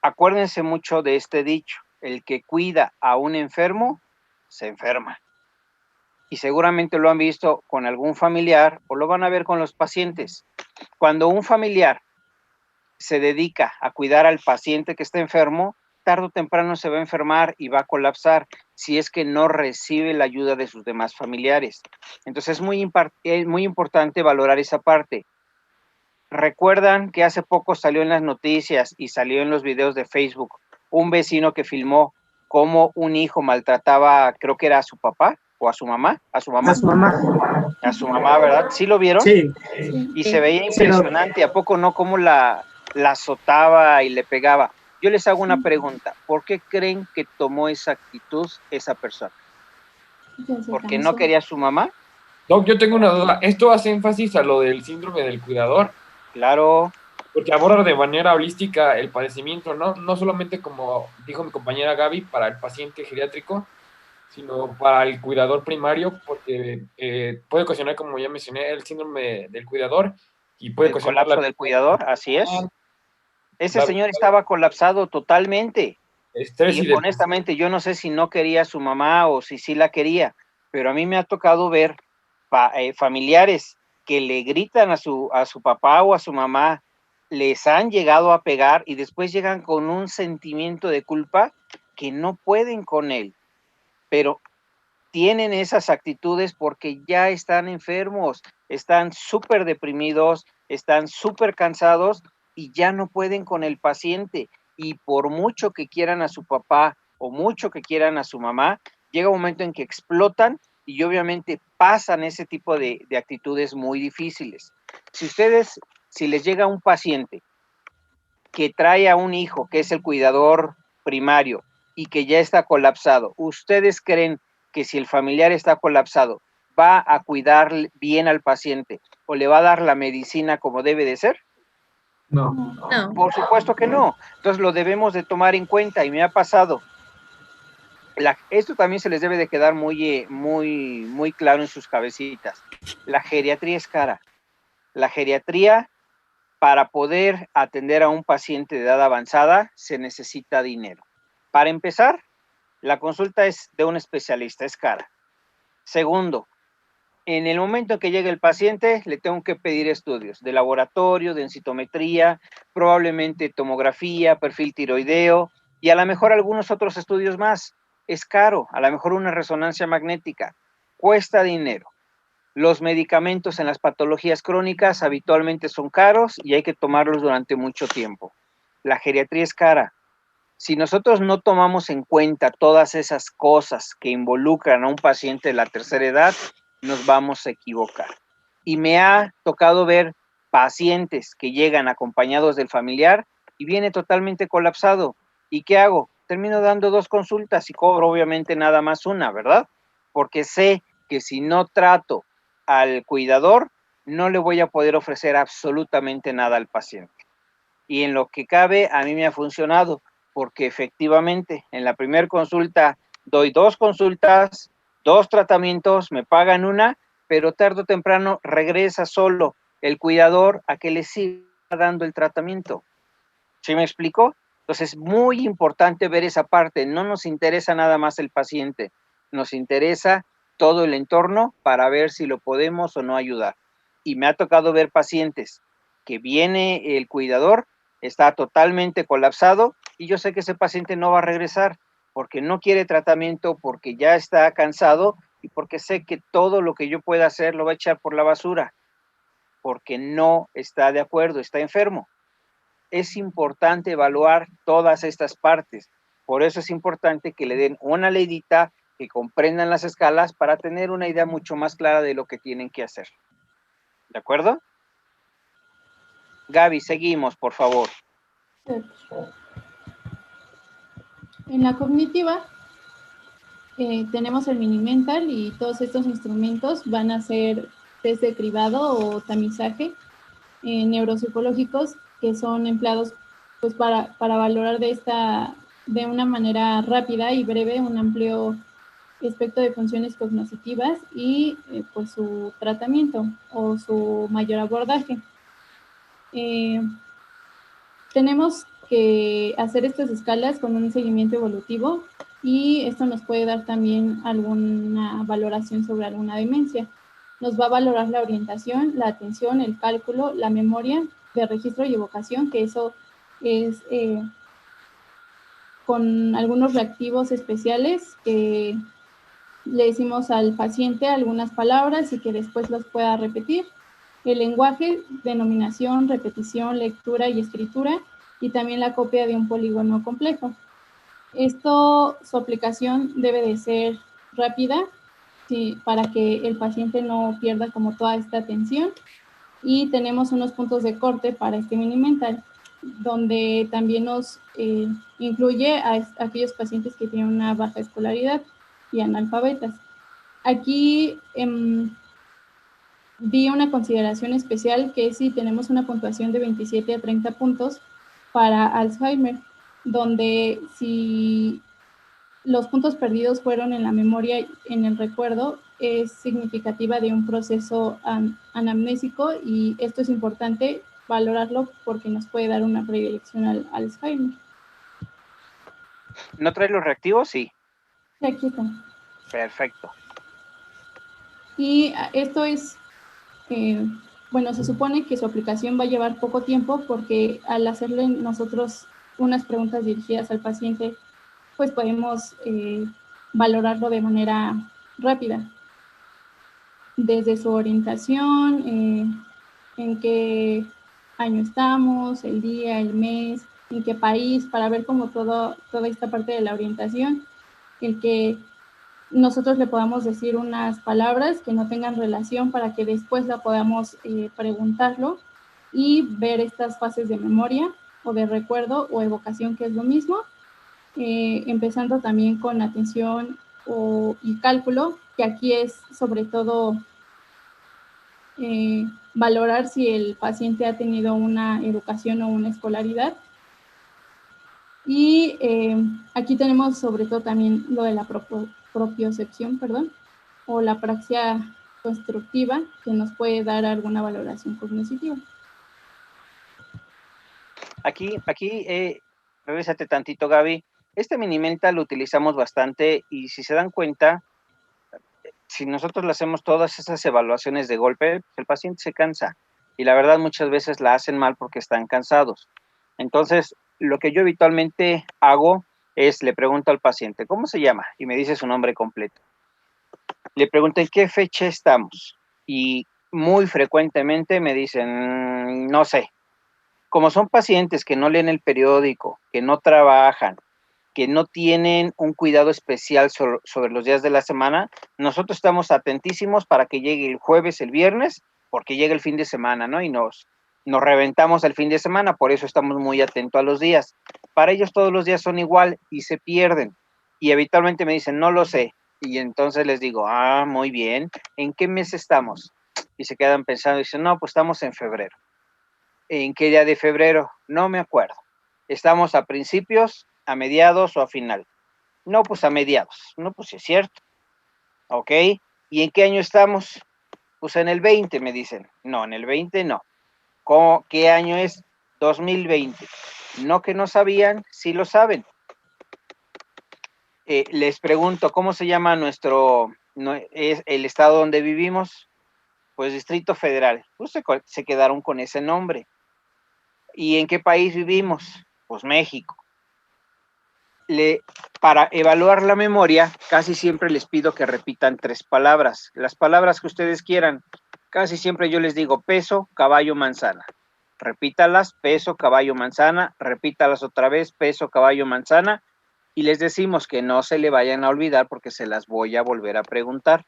Acuérdense mucho de este dicho: el que cuida a un enfermo, se enferma. Y seguramente lo han visto con algún familiar o lo van a ver con los pacientes. Cuando un familiar se dedica a cuidar al paciente que está enfermo, tarde o temprano se va a enfermar y va a colapsar si es que no recibe la ayuda de sus demás familiares. Entonces es muy importante valorar esa parte. Recuerdan que hace poco salió en las noticias y salió en los videos de Facebook un vecino que filmó cómo un hijo maltrataba, creo que era a su papá o a su mamá. A su mamá, ¿verdad? ¿Sí lo vieron? Sí. Y se veía impresionante. ¿A poco no? Cómo la azotaba y le pegaba. Yo les hago una pregunta: ¿por qué creen que tomó esa actitud esa persona? ¿Porque no quería a su mamá? Doc, yo tengo una duda. ¿Esto hace énfasis a lo del síndrome del cuidador? Claro. Porque aborda de manera holística el padecimiento, ¿no? No solamente, como dijo mi compañera Gaby, para el paciente geriátrico, sino para el cuidador primario, porque puede ocasionar, como ya mencioné, el síndrome del cuidador, y puede ocasionar el colapso del cuidador, así es. Ese señor estaba colapsado totalmente. Y honestamente, yo no sé si no quería a su mamá o si sí la quería, pero a mí me ha tocado ver familiares que le gritan a su papá o a su mamá, les han llegado a pegar y después llegan con un sentimiento de culpa que no pueden con él, pero tienen esas actitudes porque ya están enfermos, están súper deprimidos, están súper cansados y ya no pueden con el paciente. Y por mucho que quieran a su papá o mucho que quieran a su mamá, llega un momento en que explotan y obviamente pasan ese tipo de actitudes muy difíciles. Si les llega un paciente que trae a un hijo que es el cuidador primario y que ya está colapsado, ¿ustedes creen que si el familiar está colapsado va a cuidar bien al paciente o le va a dar la medicina como debe de ser? No. Por supuesto que no. Entonces lo debemos de tomar en cuenta, y me ha pasado. Esto también se les debe de quedar muy claro en sus cabecitas. La geriatría es cara. La geriatría, para poder atender a un paciente de edad avanzada, se necesita dinero. Para empezar, la consulta es de un especialista, es cara. Segundo, en el momento en que llegue el paciente, le tengo que pedir estudios de laboratorio, de densitometría, probablemente tomografía, perfil tiroideo y a lo mejor algunos otros estudios más. Es caro, a lo mejor una resonancia magnética. Cuesta dinero. Los medicamentos en las patologías crónicas habitualmente son caros y hay que tomarlos durante mucho tiempo. La geriatría es cara. Si nosotros no tomamos en cuenta todas esas cosas que involucran a un paciente de la tercera edad, nos vamos a equivocar. Y me ha tocado ver pacientes que llegan acompañados del familiar y viene totalmente colapsado. ¿Y qué hago? Termino dando 2 consultas y cobro obviamente nada más una, ¿verdad? Porque sé que si no trato al cuidador, no le voy a poder ofrecer absolutamente nada al paciente. Y en lo que cabe, a mí me ha funcionado, porque efectivamente en la primera consulta doy 2 consultas, 2 tratamientos, me pagan una, pero tarde o temprano regresa solo el cuidador a que le siga dando el tratamiento. ¿Sí me explico? Entonces es muy importante ver esa parte. No nos interesa nada más el paciente, nos interesa todo el entorno para ver si lo podemos o no ayudar. Y me ha tocado ver pacientes que viene el cuidador, está totalmente colapsado y yo sé que ese paciente no va a regresar porque no quiere tratamiento, porque ya está cansado y porque sé que todo lo que yo pueda hacer lo va a echar por la basura, porque no está de acuerdo, está enfermo. Es importante evaluar todas estas partes. Por eso es importante que le den una leidita, que comprendan las escalas para tener una idea mucho más clara de lo que tienen que hacer. ¿De acuerdo? Gaby, seguimos, por favor. En la cognitiva tenemos el Mini-Mental y todos estos instrumentos van a ser test de cribado o tamizaje neuropsicológicos que son empleados pues para valorar de una manera rápida y breve un amplio espectro de funciones cognitivas y pues su tratamiento o su mayor abordaje. Tenemos que hacer estas escalas con un seguimiento evolutivo y esto nos puede dar también alguna valoración sobre alguna demencia. Nos va a valorar la orientación, la atención, el cálculo, la memoria de registro y evocación, que eso es con algunos reactivos especiales que le decimos al paciente algunas palabras y que después los pueda repetir. El lenguaje, denominación, repetición, lectura y escritura, y también la copia de un polígono complejo. Su aplicación debe de ser rápida, sí, para que el paciente no pierda como toda esta atención. Y tenemos unos puntos de corte para este Mini-Mental, donde también nos incluye a aquellos pacientes que tienen una baja escolaridad y analfabetas. Aquí vi una consideración especial que es si tenemos una puntuación de 27 a 30 puntos para Alzheimer, donde si los puntos perdidos fueron en la memoria, en el recuerdo, es significativa de un proceso anamnésico y esto es importante valorarlo porque nos puede dar una predilección al Alzheimer. ¿No traes los reactivos? Sí. Sí, aquí están. Perfecto. Y esto es, bueno, se supone que su aplicación va a llevar poco tiempo porque al hacerle nosotros unas preguntas dirigidas al paciente, pues podemos valorarlo de manera rápida. Desde su orientación, en qué año estamos, el día, el mes, en qué país, para ver como toda esta parte de la orientación, el que nosotros le podamos decir unas palabras que no tengan relación para que después la podamos preguntarlo y ver estas fases de memoria o de recuerdo o evocación, que es lo mismo, empezando también con atención y cálculo, que aquí es sobre todo valorar si el paciente ha tenido una educación o una escolaridad. Y aquí tenemos sobre todo también lo de la propiocepción, o la praxia constructiva, que nos puede dar alguna valoración cognitiva. Aquí, regresate tantito, Gaby. Este Mini-Mental lo utilizamos bastante y si se dan cuenta, si nosotros le hacemos todas esas evaluaciones de golpe, el paciente se cansa y la verdad muchas veces la hacen mal porque están cansados. Entonces, lo que yo habitualmente hago es le pregunto al paciente, ¿cómo se llama? Y me dice su nombre completo. Le pregunto, ¿en qué fecha estamos? Y muy frecuentemente me dicen, no sé. Como son pacientes que no leen el periódico, que no trabajan, que no tienen un cuidado especial sobre los días de la semana, nosotros estamos atentísimos para que llegue el jueves, el viernes, porque llega el fin de semana, ¿no? Y nos reventamos el fin de semana, por eso estamos muy atentos a los días. Para ellos todos los días son igual y se pierden. Y habitualmente me dicen, no lo sé. Y entonces les digo, muy bien, ¿en qué mes estamos? Y se quedan pensando y dicen, no, pues estamos en febrero. ¿En qué día de febrero? No me acuerdo. Estamos a principios, a mediados o a final. No, pues a mediados. No, pues sí es cierto. Ok. ¿Y en qué año estamos? Pues en el 20, me dicen. No, en el 20 no. ¿Qué año es? 2020. No que no sabían, sí lo saben. Les pregunto, ¿cómo se llama es el estado donde vivimos? Pues Distrito Federal. Pues se quedaron con ese nombre. ¿Y en qué país vivimos? Pues México. Para evaluar la memoria, casi siempre les pido que repitan 3 palabras. Las palabras que ustedes quieran. Casi siempre yo les digo peso, caballo, manzana. Repítalas, peso, caballo, manzana. Repítalas otra vez, peso, caballo, manzana. Y les decimos que no se le vayan a olvidar porque se las voy a volver a preguntar.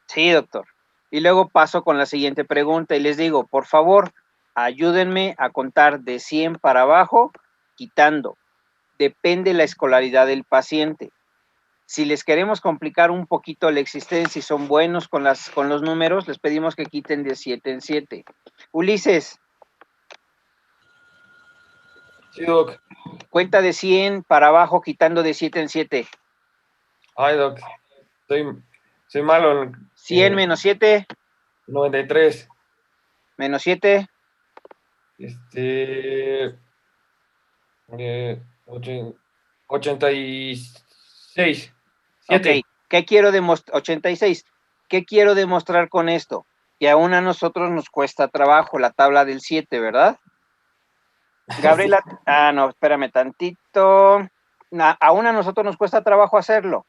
Sí, doctor. Y luego paso con la siguiente pregunta y les digo, por favor, ayúdenme a contar de 100 para abajo, quitando. Depende la escolaridad del paciente. Si les queremos complicar un poquito la existencia y son buenos con los números, les pedimos que quiten de 7 en 7. Ulises. Sí, doc. Cuenta de 100 para abajo, quitando de 7 en 7. Ay, doc. Soy malo. 100 menos 7. 93. Menos 7. 86. 7. Ok, ¿qué quiero demostrar? 86. ¿Qué quiero demostrar con esto? Que aún a nosotros nos cuesta trabajo la tabla del 7, ¿verdad? Gabriela, no, espérame tantito. Aún a nosotros nos cuesta trabajo hacerlo.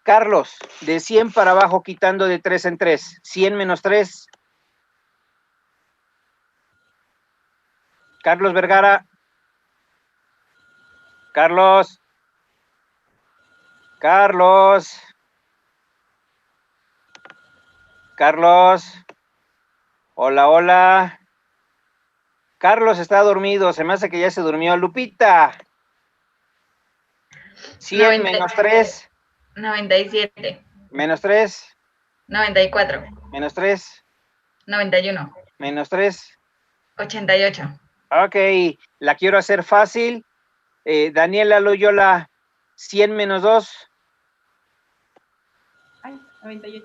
Carlos, de 100 para abajo quitando de 3 en 3. 100 menos 3. Carlos Vergara. Carlos. Carlos. Carlos. Hola, hola. Carlos está dormido, se me hace que ya se durmió. Lupita. 100 menos 3. 97. Menos 3. 94. Menos 3. 91. Menos 3. 88. Ok, la quiero hacer fácil. Daniela Loyola, 100 menos 2. 98.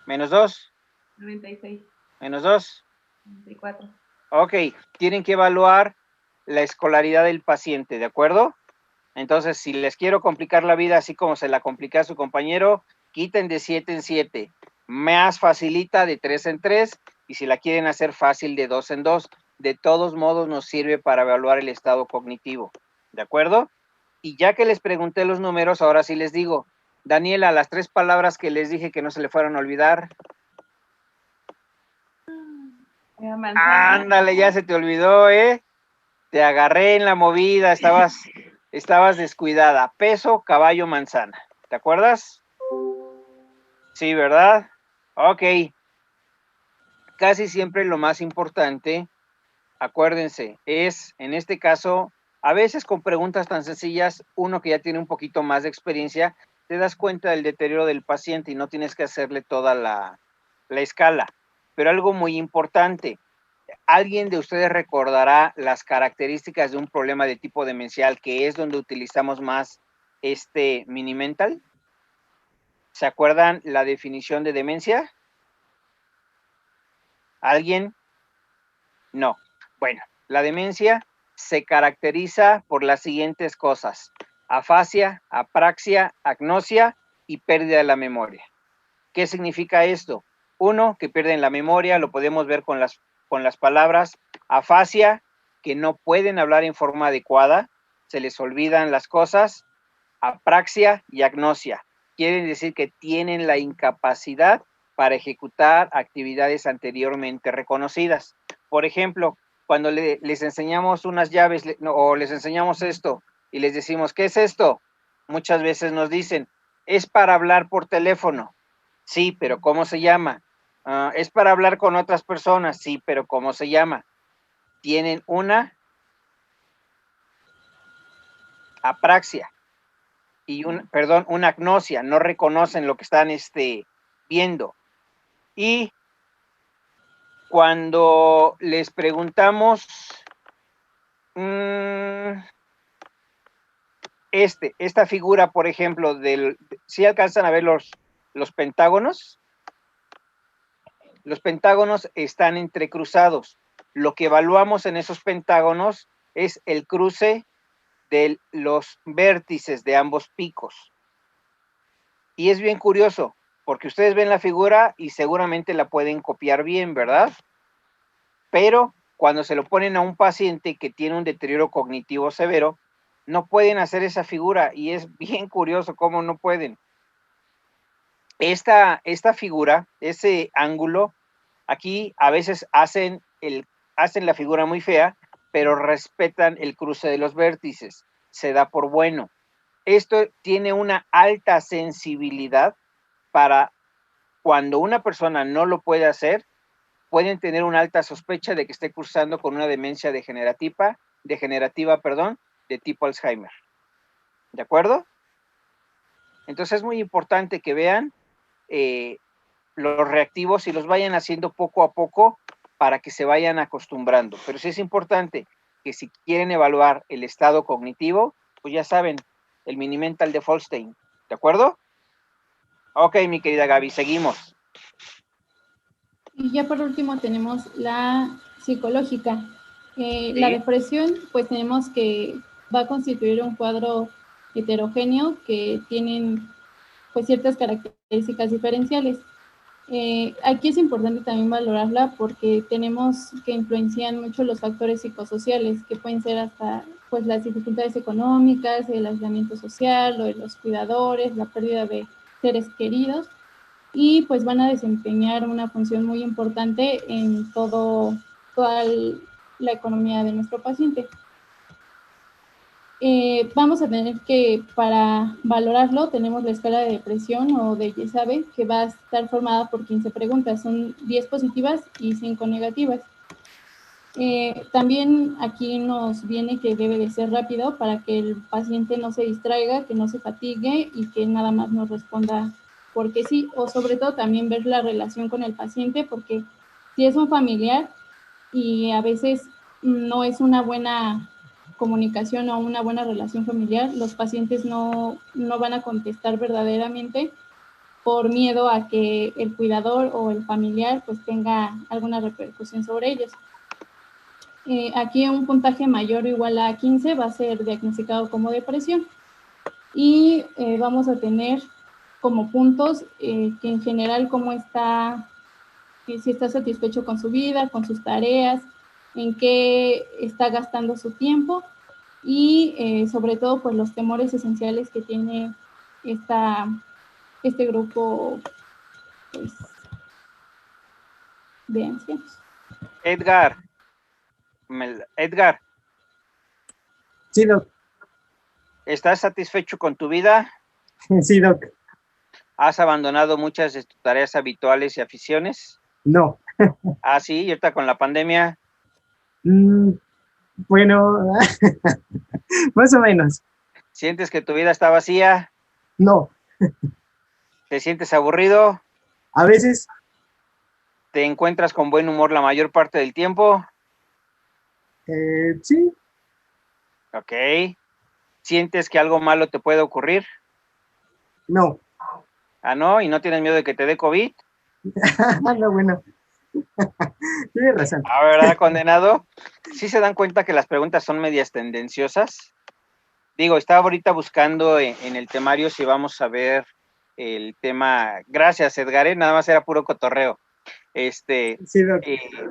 Menos 2. 96. Menos 2. 94. Ok, tienen que evaluar la escolaridad del paciente, ¿de acuerdo? Entonces, si les quiero complicar la vida así como se la complica a su compañero, quiten de 7 en 7. Más facilita de 3 en 3. Y si la quieren hacer fácil de 2 en 2. De todos modos nos sirve para evaluar el estado cognitivo, ¿de acuerdo? Y ya que les pregunté los números, ahora sí les digo, Daniela, las 3 palabras que les dije que no se le fueron a olvidar. Ándale, ya se te olvidó, ¿eh? Te agarré en la movida, estabas descuidada. Peso, caballo, manzana. ¿Te acuerdas? Sí, ¿verdad? Ok. Casi siempre lo más importante, acuérdense, es, en este caso, a veces con preguntas tan sencillas, uno que ya tiene un poquito más de experiencia, te das cuenta del deterioro del paciente y no tienes que hacerle toda la escala. Pero algo muy importante, ¿alguien de ustedes recordará las características de un problema de tipo demencial, que es donde utilizamos más este Mini-Mental? ¿Se acuerdan la definición de demencia? ¿Alguien? No. Bueno, la demencia se caracteriza por las siguientes cosas: afasia, apraxia, agnosia y pérdida de la memoria. ¿Qué significa esto? Uno, que pierden la memoria, lo podemos ver con las palabras. Afasia, que no pueden hablar en forma adecuada, se les olvidan las cosas. Apraxia y agnosia, quieren decir que tienen la incapacidad para ejecutar actividades anteriormente reconocidas. Por ejemplo, cuando les enseñamos unas llaves o les enseñamos esto y les decimos, ¿qué es esto? Muchas veces nos dicen, es para hablar por teléfono. Sí, pero ¿cómo se llama? Es para hablar con otras personas. Sí, pero ¿cómo se llama? Tienen una apraxia y una agnosia, no reconocen lo que están viendo. Y cuando les preguntamos, esta figura, por ejemplo, ¿sí alcanzan a ver los pentágonos? Los pentágonos están entrecruzados. Lo que evaluamos en esos pentágonos es el cruce de los vértices de ambos picos. Y es bien curioso, porque ustedes ven la figura y seguramente la pueden copiar bien, ¿verdad? Pero cuando se lo ponen a un paciente que tiene un deterioro cognitivo severo, no pueden hacer esa figura, y es bien curioso cómo no pueden. Esta figura, ese ángulo, aquí a veces hacen la figura muy fea, pero respetan el cruce de los vértices, se da por bueno. Esto tiene una alta sensibilidad para cuando una persona no lo puede hacer, pueden tener una alta sospecha de que esté cursando con una demencia degenerativa, de tipo Alzheimer. ¿De acuerdo? Entonces es muy importante que vean los reactivos y los vayan haciendo poco a poco para que se vayan acostumbrando. Pero sí es importante que si quieren evaluar el estado cognitivo, pues ya saben, el mini mental de Folstein. ¿De acuerdo? Ok, mi querida Gaby, seguimos. Y ya por último tenemos la psicológica. La depresión, pues tenemos que va a constituir un cuadro heterogéneo que tienen pues ciertas características diferenciales. Aquí es importante también valorarla porque tenemos que influencian mucho los factores psicosociales, que pueden ser hasta pues las dificultades económicas, el aislamiento social, lo de los cuidadores, la pérdida de seres queridos, y pues van a desempeñar una función muy importante en toda la economía de nuestro paciente. Vamos a tener que, para valorarlo, tenemos la escala de depresión o de YESABE, que va a estar formada por 15 preguntas, son 10 positivas y 5 negativas. También aquí nos viene que debe de ser rápido para que el paciente no se distraiga, que no se fatigue y que nada más nos responda porque sí, o sobre todo también ver la relación con el paciente, porque si es un familiar y a veces no es una buena comunicación o una buena relación familiar, los pacientes no van a contestar verdaderamente por miedo a que el cuidador o el familiar pues tenga alguna repercusión sobre ellos. Aquí un puntaje mayor o igual a 15 va a ser diagnosticado como depresión, y vamos a tener como puntos que en general cómo está, si está satisfecho con su vida, con sus tareas, en qué está gastando su tiempo, y sobre todo pues los temores esenciales que tiene este grupo pues, de ancianos. Edgar. Sí, Doc. ¿Estás satisfecho con tu vida? Sí, Doc. ¿Has abandonado muchas de tus tareas habituales y aficiones? No. Ah, sí, y ahorita con la pandemia. Bueno, más o menos. ¿Sientes que tu vida está vacía? No. ¿Te sientes aburrido? A veces. ¿Te encuentras con buen humor la mayor parte del tiempo? Sí. Ok. ¿Sientes que algo malo te puede ocurrir? No. Ah, ¿no? ¿Y no tienes miedo de que te dé COVID? No, bueno. Tienes razón. Ah, ¿verdad, condenado? ¿Sí se dan cuenta que las preguntas son medias tendenciosas? Digo, estaba ahorita buscando en el temario si vamos a ver el tema. Gracias, Edgar, nada más era puro cotorreo. Sí,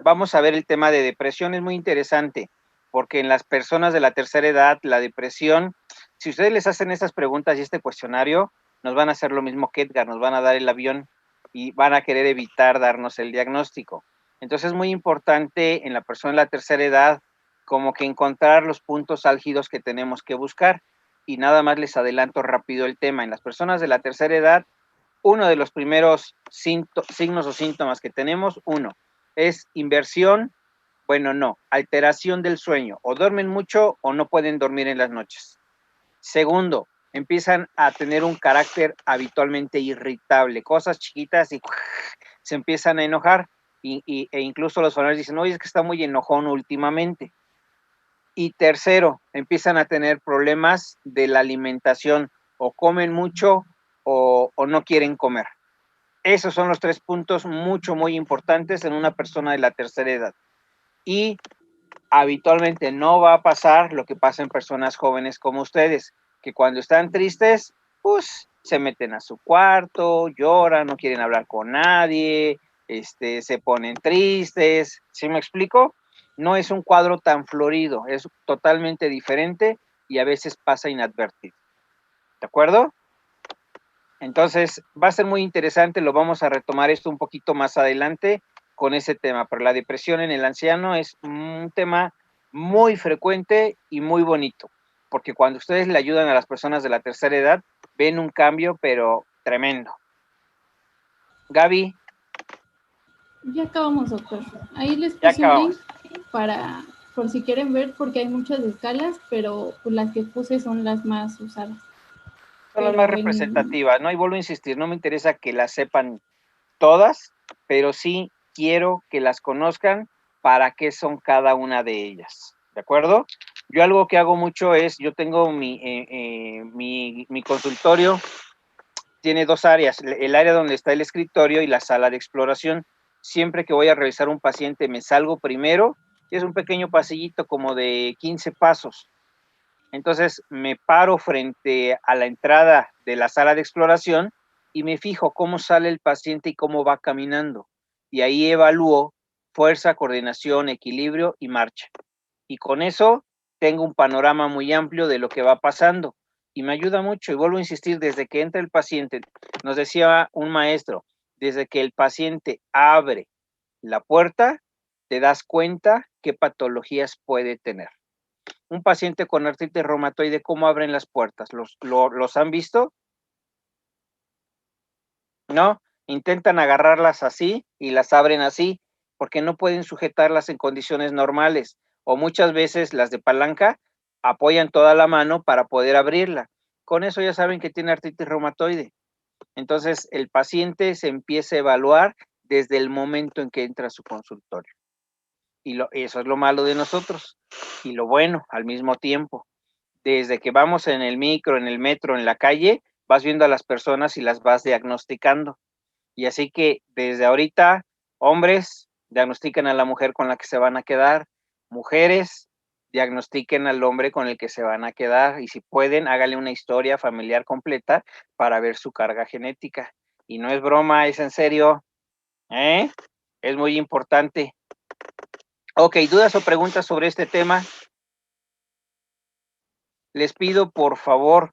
vamos a ver el tema de depresión, es muy interesante, porque en las personas de la tercera edad, la depresión, si ustedes les hacen estas preguntas y este cuestionario, nos van a hacer lo mismo que Edgar, nos van a dar el avión y van a querer evitar darnos el diagnóstico. Entonces es muy importante en la persona de la tercera edad como que encontrar los puntos álgidos que tenemos que buscar. Y nada más les adelanto rápido el tema. En las personas de la tercera edad, uno de los primeros signos o síntomas que tenemos, uno, es inversión, alteración del sueño. O duermen mucho o no pueden dormir en las noches. Segundo, empiezan a tener un carácter habitualmente irritable, cosas chiquitas y se empiezan a enojar. E incluso los familiares dicen, oye, es que está muy enojón últimamente. Y tercero, empiezan a tener problemas de la alimentación, o comen mucho o no quieren comer. Esos son los 3 puntos muy importantes en una persona de la tercera edad. Y habitualmente no va a pasar lo que pasa en personas jóvenes como ustedes, que cuando están tristes, pues se meten a su cuarto, lloran, no quieren hablar con nadie, se ponen tristes. ¿Sí me explico? No es un cuadro tan florido, es totalmente diferente y a veces pasa inadvertido. ¿De acuerdo? Entonces, va a ser muy interesante, lo vamos a retomar esto un poquito más adelante con ese tema, pero la depresión en el anciano es un tema muy frecuente y muy bonito, porque cuando ustedes le ayudan a las personas de la tercera edad, ven un cambio, pero tremendo. Gaby. Ya acabamos, doctor. Ahí les puse un link por si quieren ver, porque hay muchas escalas, pero las que puse son las más usadas. Son las más representativas, ¿no? Y vuelvo a insistir, no me interesa que las sepan todas, pero sí quiero que las conozcan para qué son cada una de ellas, ¿de acuerdo? Yo algo que hago mucho es, yo tengo mi consultorio, tiene 2 áreas, el área donde está el escritorio y la sala de exploración. Siempre que voy a revisar un paciente me salgo primero, y es un pequeño pasillito como de 15 pasos. Entonces me paro frente a la entrada de la sala de exploración y me fijo cómo sale el paciente y cómo va caminando. Y ahí evalúo fuerza, coordinación, equilibrio y marcha. Y con eso tengo un panorama muy amplio de lo que va pasando. Y me ayuda mucho. Y vuelvo a insistir, desde que entra el paciente, nos decía un maestro, desde que el paciente abre la puerta, te das cuenta qué patologías puede tener. Un paciente con artritis reumatoide, ¿cómo abren las puertas? ¿Los han visto? ¿No? Intentan agarrarlas así y las abren así, porque no pueden sujetarlas en condiciones normales. O muchas veces las de palanca apoyan toda la mano para poder abrirla. Con eso ya saben que tiene artritis reumatoide. Entonces, el paciente se empieza a evaluar desde el momento en que entra a su consultorio. Y eso es lo malo de nosotros. Y lo bueno al mismo tiempo. Desde que vamos en el micro, en el metro, en la calle, vas viendo a las personas y las vas diagnosticando. Y así que desde ahorita, hombres, diagnostiquen a la mujer con la que se van a quedar. Mujeres, diagnostiquen al hombre con el que se van a quedar. Y si pueden, háganle una historia familiar completa para ver su carga genética. Y no es broma, es en serio. Es muy importante. Ok, ¿dudas o preguntas sobre este tema? Les pido, por favor,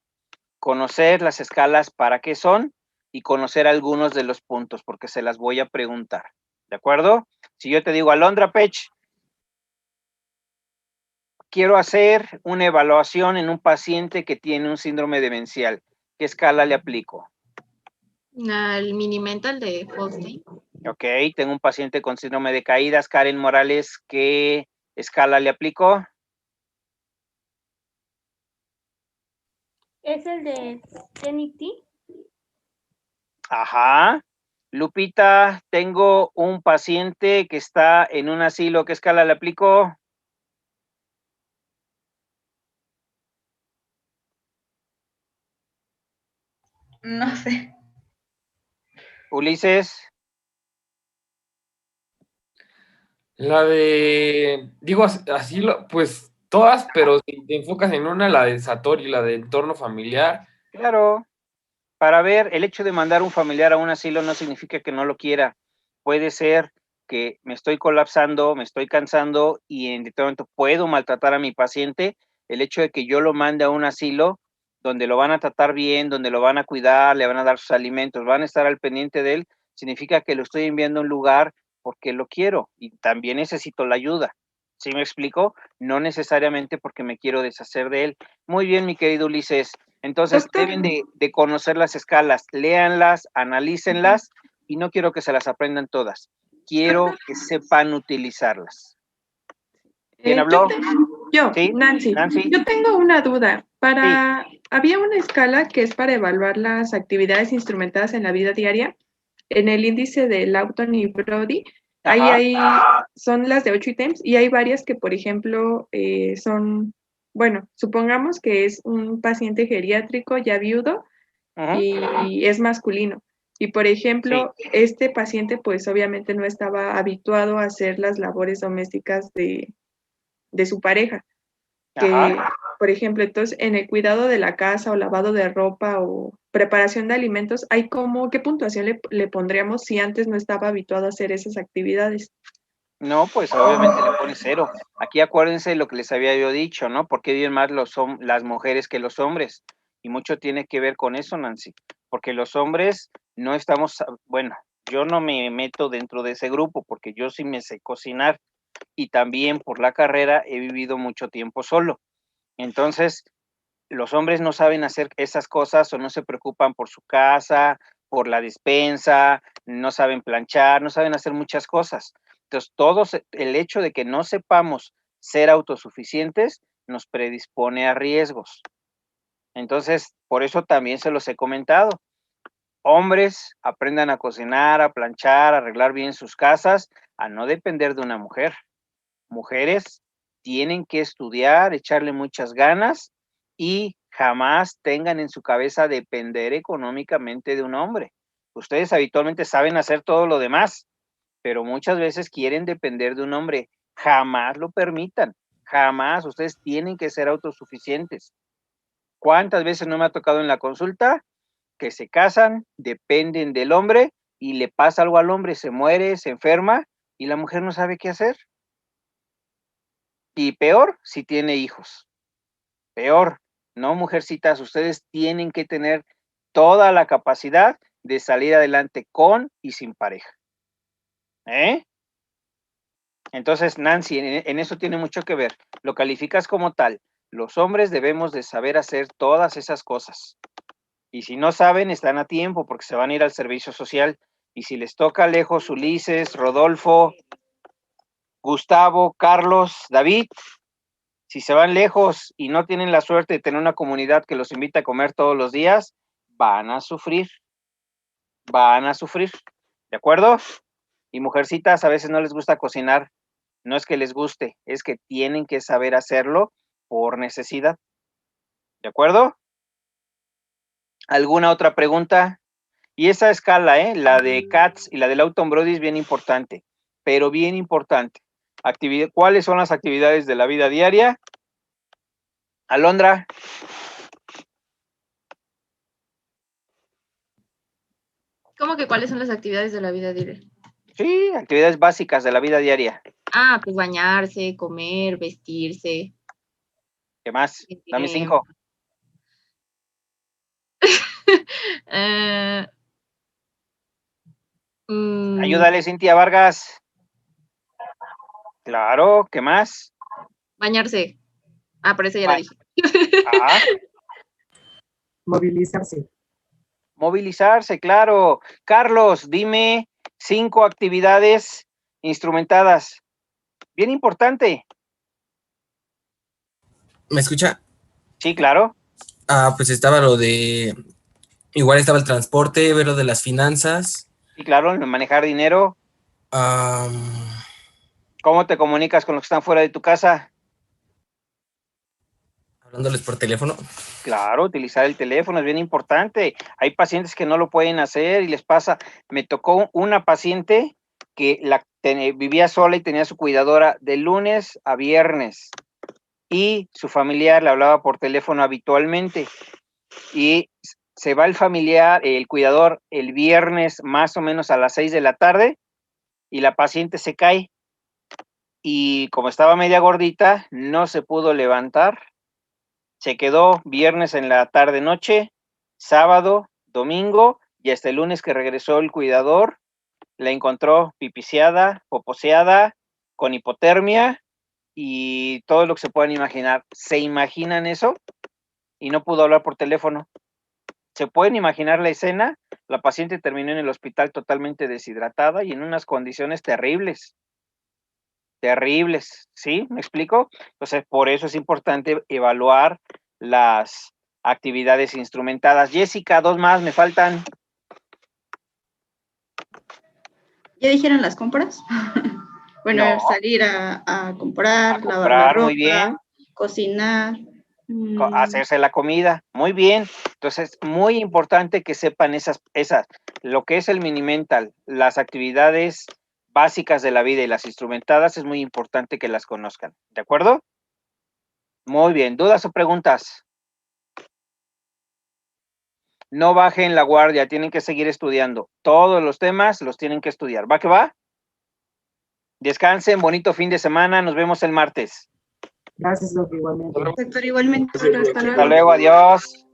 conocer las escalas para qué son y conocer algunos de los puntos, porque se las voy a preguntar, ¿de acuerdo? Si yo te digo, Alondra Pech, quiero hacer una evaluación en un paciente que tiene un síndrome demencial, ¿qué escala le aplico? Al Mini-Mental de Holstein. Ok, tengo un paciente con síndrome de caídas, Karen Morales, ¿qué escala le aplico? Es el de Tenity. Ajá. Lupita, tengo un paciente que está en un asilo, ¿qué escala le aplico? No sé. Ulises. La de, digo asilo, pues todas, pero si te enfocas en una, la de Satori, la de entorno familiar. Claro. Para ver, el hecho de mandar un familiar a un asilo no significa que no lo quiera. Puede ser que me estoy colapsando, me estoy cansando y en determinado momento puedo maltratar a mi paciente. El hecho de que yo lo mande a un asilo donde lo van a tratar bien, donde lo van a cuidar, le van a dar sus alimentos, van a estar al pendiente de él, significa que lo estoy enviando a un lugar porque lo quiero y también necesito la ayuda. ¿Sí me explico? No necesariamente porque me quiero deshacer de él. Muy bien, mi querido Ulises. Entonces, deben de conocer las escalas, léanlas, analícenlas, y no quiero que se las aprendan todas. Quiero que sepan utilizarlas. ¿Quién habló? Yo, ¿Sí? Nancy. Yo tengo una duda. Había una escala que es para evaluar las actividades instrumentadas en la vida diaria, en el índice de Lawton y Brody, Ahí son las de 8 ítems y hay varias que, por ejemplo, son, bueno, supongamos que es un paciente geriátrico ya viudo y es masculino. Y, por ejemplo, este paciente, pues, obviamente no estaba habituado a hacer las labores domésticas de su pareja. Que, por ejemplo, entonces, en el cuidado de la casa o lavado de ropa o preparación de alimentos, ¿hay como qué puntuación le pondríamos si antes no estaba habituado a hacer esas actividades? No, pues obviamente le pone 0. Aquí acuérdense lo que les había yo dicho, ¿no? Porque viven más las mujeres que los hombres. Y mucho tiene que ver con eso, Nancy. Porque los hombres no estamos, bueno, yo no me meto dentro de ese grupo porque yo sí me sé cocinar y también por la carrera he vivido mucho tiempo solo. Entonces, los hombres no saben hacer esas cosas o no se preocupan por su casa, por la despensa, no saben planchar, no saben hacer muchas cosas. Entonces, el hecho de que no sepamos ser autosuficientes nos predispone a riesgos. Entonces, por eso también se los he comentado. Hombres, aprendan a cocinar, a planchar, a arreglar bien sus casas, a no depender de una mujer. Mujeres tienen que estudiar, echarle muchas ganas y jamás tengan en su cabeza depender económicamente de un hombre. Ustedes habitualmente saben hacer todo lo demás, pero muchas veces quieren depender de un hombre. Jamás lo permitan, jamás. Ustedes tienen que ser autosuficientes. ¿Cuántas veces no me ha tocado en la consulta que se casan, dependen del hombre y le pasa algo al hombre, se muere, se enferma y la mujer no sabe qué hacer? Y peor si tiene hijos. Peor, no, mujercitas, ustedes tienen que tener toda la capacidad de salir adelante con y sin pareja. Entonces, Nancy, en eso tiene mucho que ver. Lo calificas como tal. Los hombres debemos de saber hacer todas esas cosas. Y si no saben, están a tiempo porque se van a ir al servicio social. Y si les toca lejos, Ulises, Rodolfo, Gustavo, Carlos, David, si se van lejos y no tienen la suerte de tener una comunidad que los invita a comer todos los días, van a sufrir. Van a sufrir. ¿De acuerdo? Y mujercitas, a veces no les gusta cocinar. No es que les guste, es que tienen que saber hacerlo por necesidad. ¿De acuerdo? ¿Alguna otra pregunta? Y esa escala, la de Katz y la de Lawton Brody es bien importante, pero bien importante. ¿Cuáles son las actividades de la vida diaria? Alondra. ¿Cómo que cuáles son las actividades de la vida diaria? Sí, actividades básicas de la vida diaria. Pues bañarse, comer, vestirse. ¿Qué más? Dame 5. Ayúdale, Cintia Vargas. Claro, ¿qué más? Bañarse. Por eso ya lo dije. Movilizarse. Movilizarse, claro. Carlos, dime 5 actividades instrumentadas. Bien importante. ¿Me escucha? Sí, claro. Pues estaba lo de... Igual estaba el transporte, ver lo de las finanzas. Sí, claro, manejar dinero. ¿Cómo te comunicas con los que están fuera de tu casa? Hablándoles por teléfono. Claro, utilizar el teléfono es bien importante. Hay pacientes que no lo pueden hacer y les pasa. Me tocó una paciente que vivía sola y tenía su cuidadora de lunes a viernes y su familiar le hablaba por teléfono habitualmente y se va el familiar, el cuidador, el viernes más o menos a las 6 de la tarde y la paciente se cae y como estaba media gordita no se pudo levantar. Se quedó viernes en la tarde-noche, sábado, domingo y hasta el lunes que regresó el cuidador, la encontró pipiciada, poposeada, con hipotermia y todo lo que se puedan imaginar. ¿Se imaginan eso? Y no pudo hablar por teléfono. ¿Se pueden imaginar la escena? La paciente terminó en el hospital totalmente deshidratada y en unas condiciones terribles. Terribles, ¿sí? ¿Me explico? Entonces, por eso es importante evaluar las actividades instrumentadas. Jessica, 2 más, me faltan. ¿Ya dijeron las compras? Bueno, No. salir a comprar, lavar la Comprar, ropa, muy bien. cocinar. Hacerse la comida, muy bien. Entonces, muy importante que sepan esas, lo que es el Minimental, las actividades básicas de la vida y las instrumentadas, es muy importante que las conozcan, ¿de acuerdo? Muy bien, ¿dudas o preguntas? No bajen la guardia, tienen que seguir estudiando. Todos los temas los tienen que estudiar. ¿Va que va? Descansen, bonito fin de semana, nos vemos el martes. Gracias, Doc, igualmente. Doctor, igualmente. Hasta luego, adiós.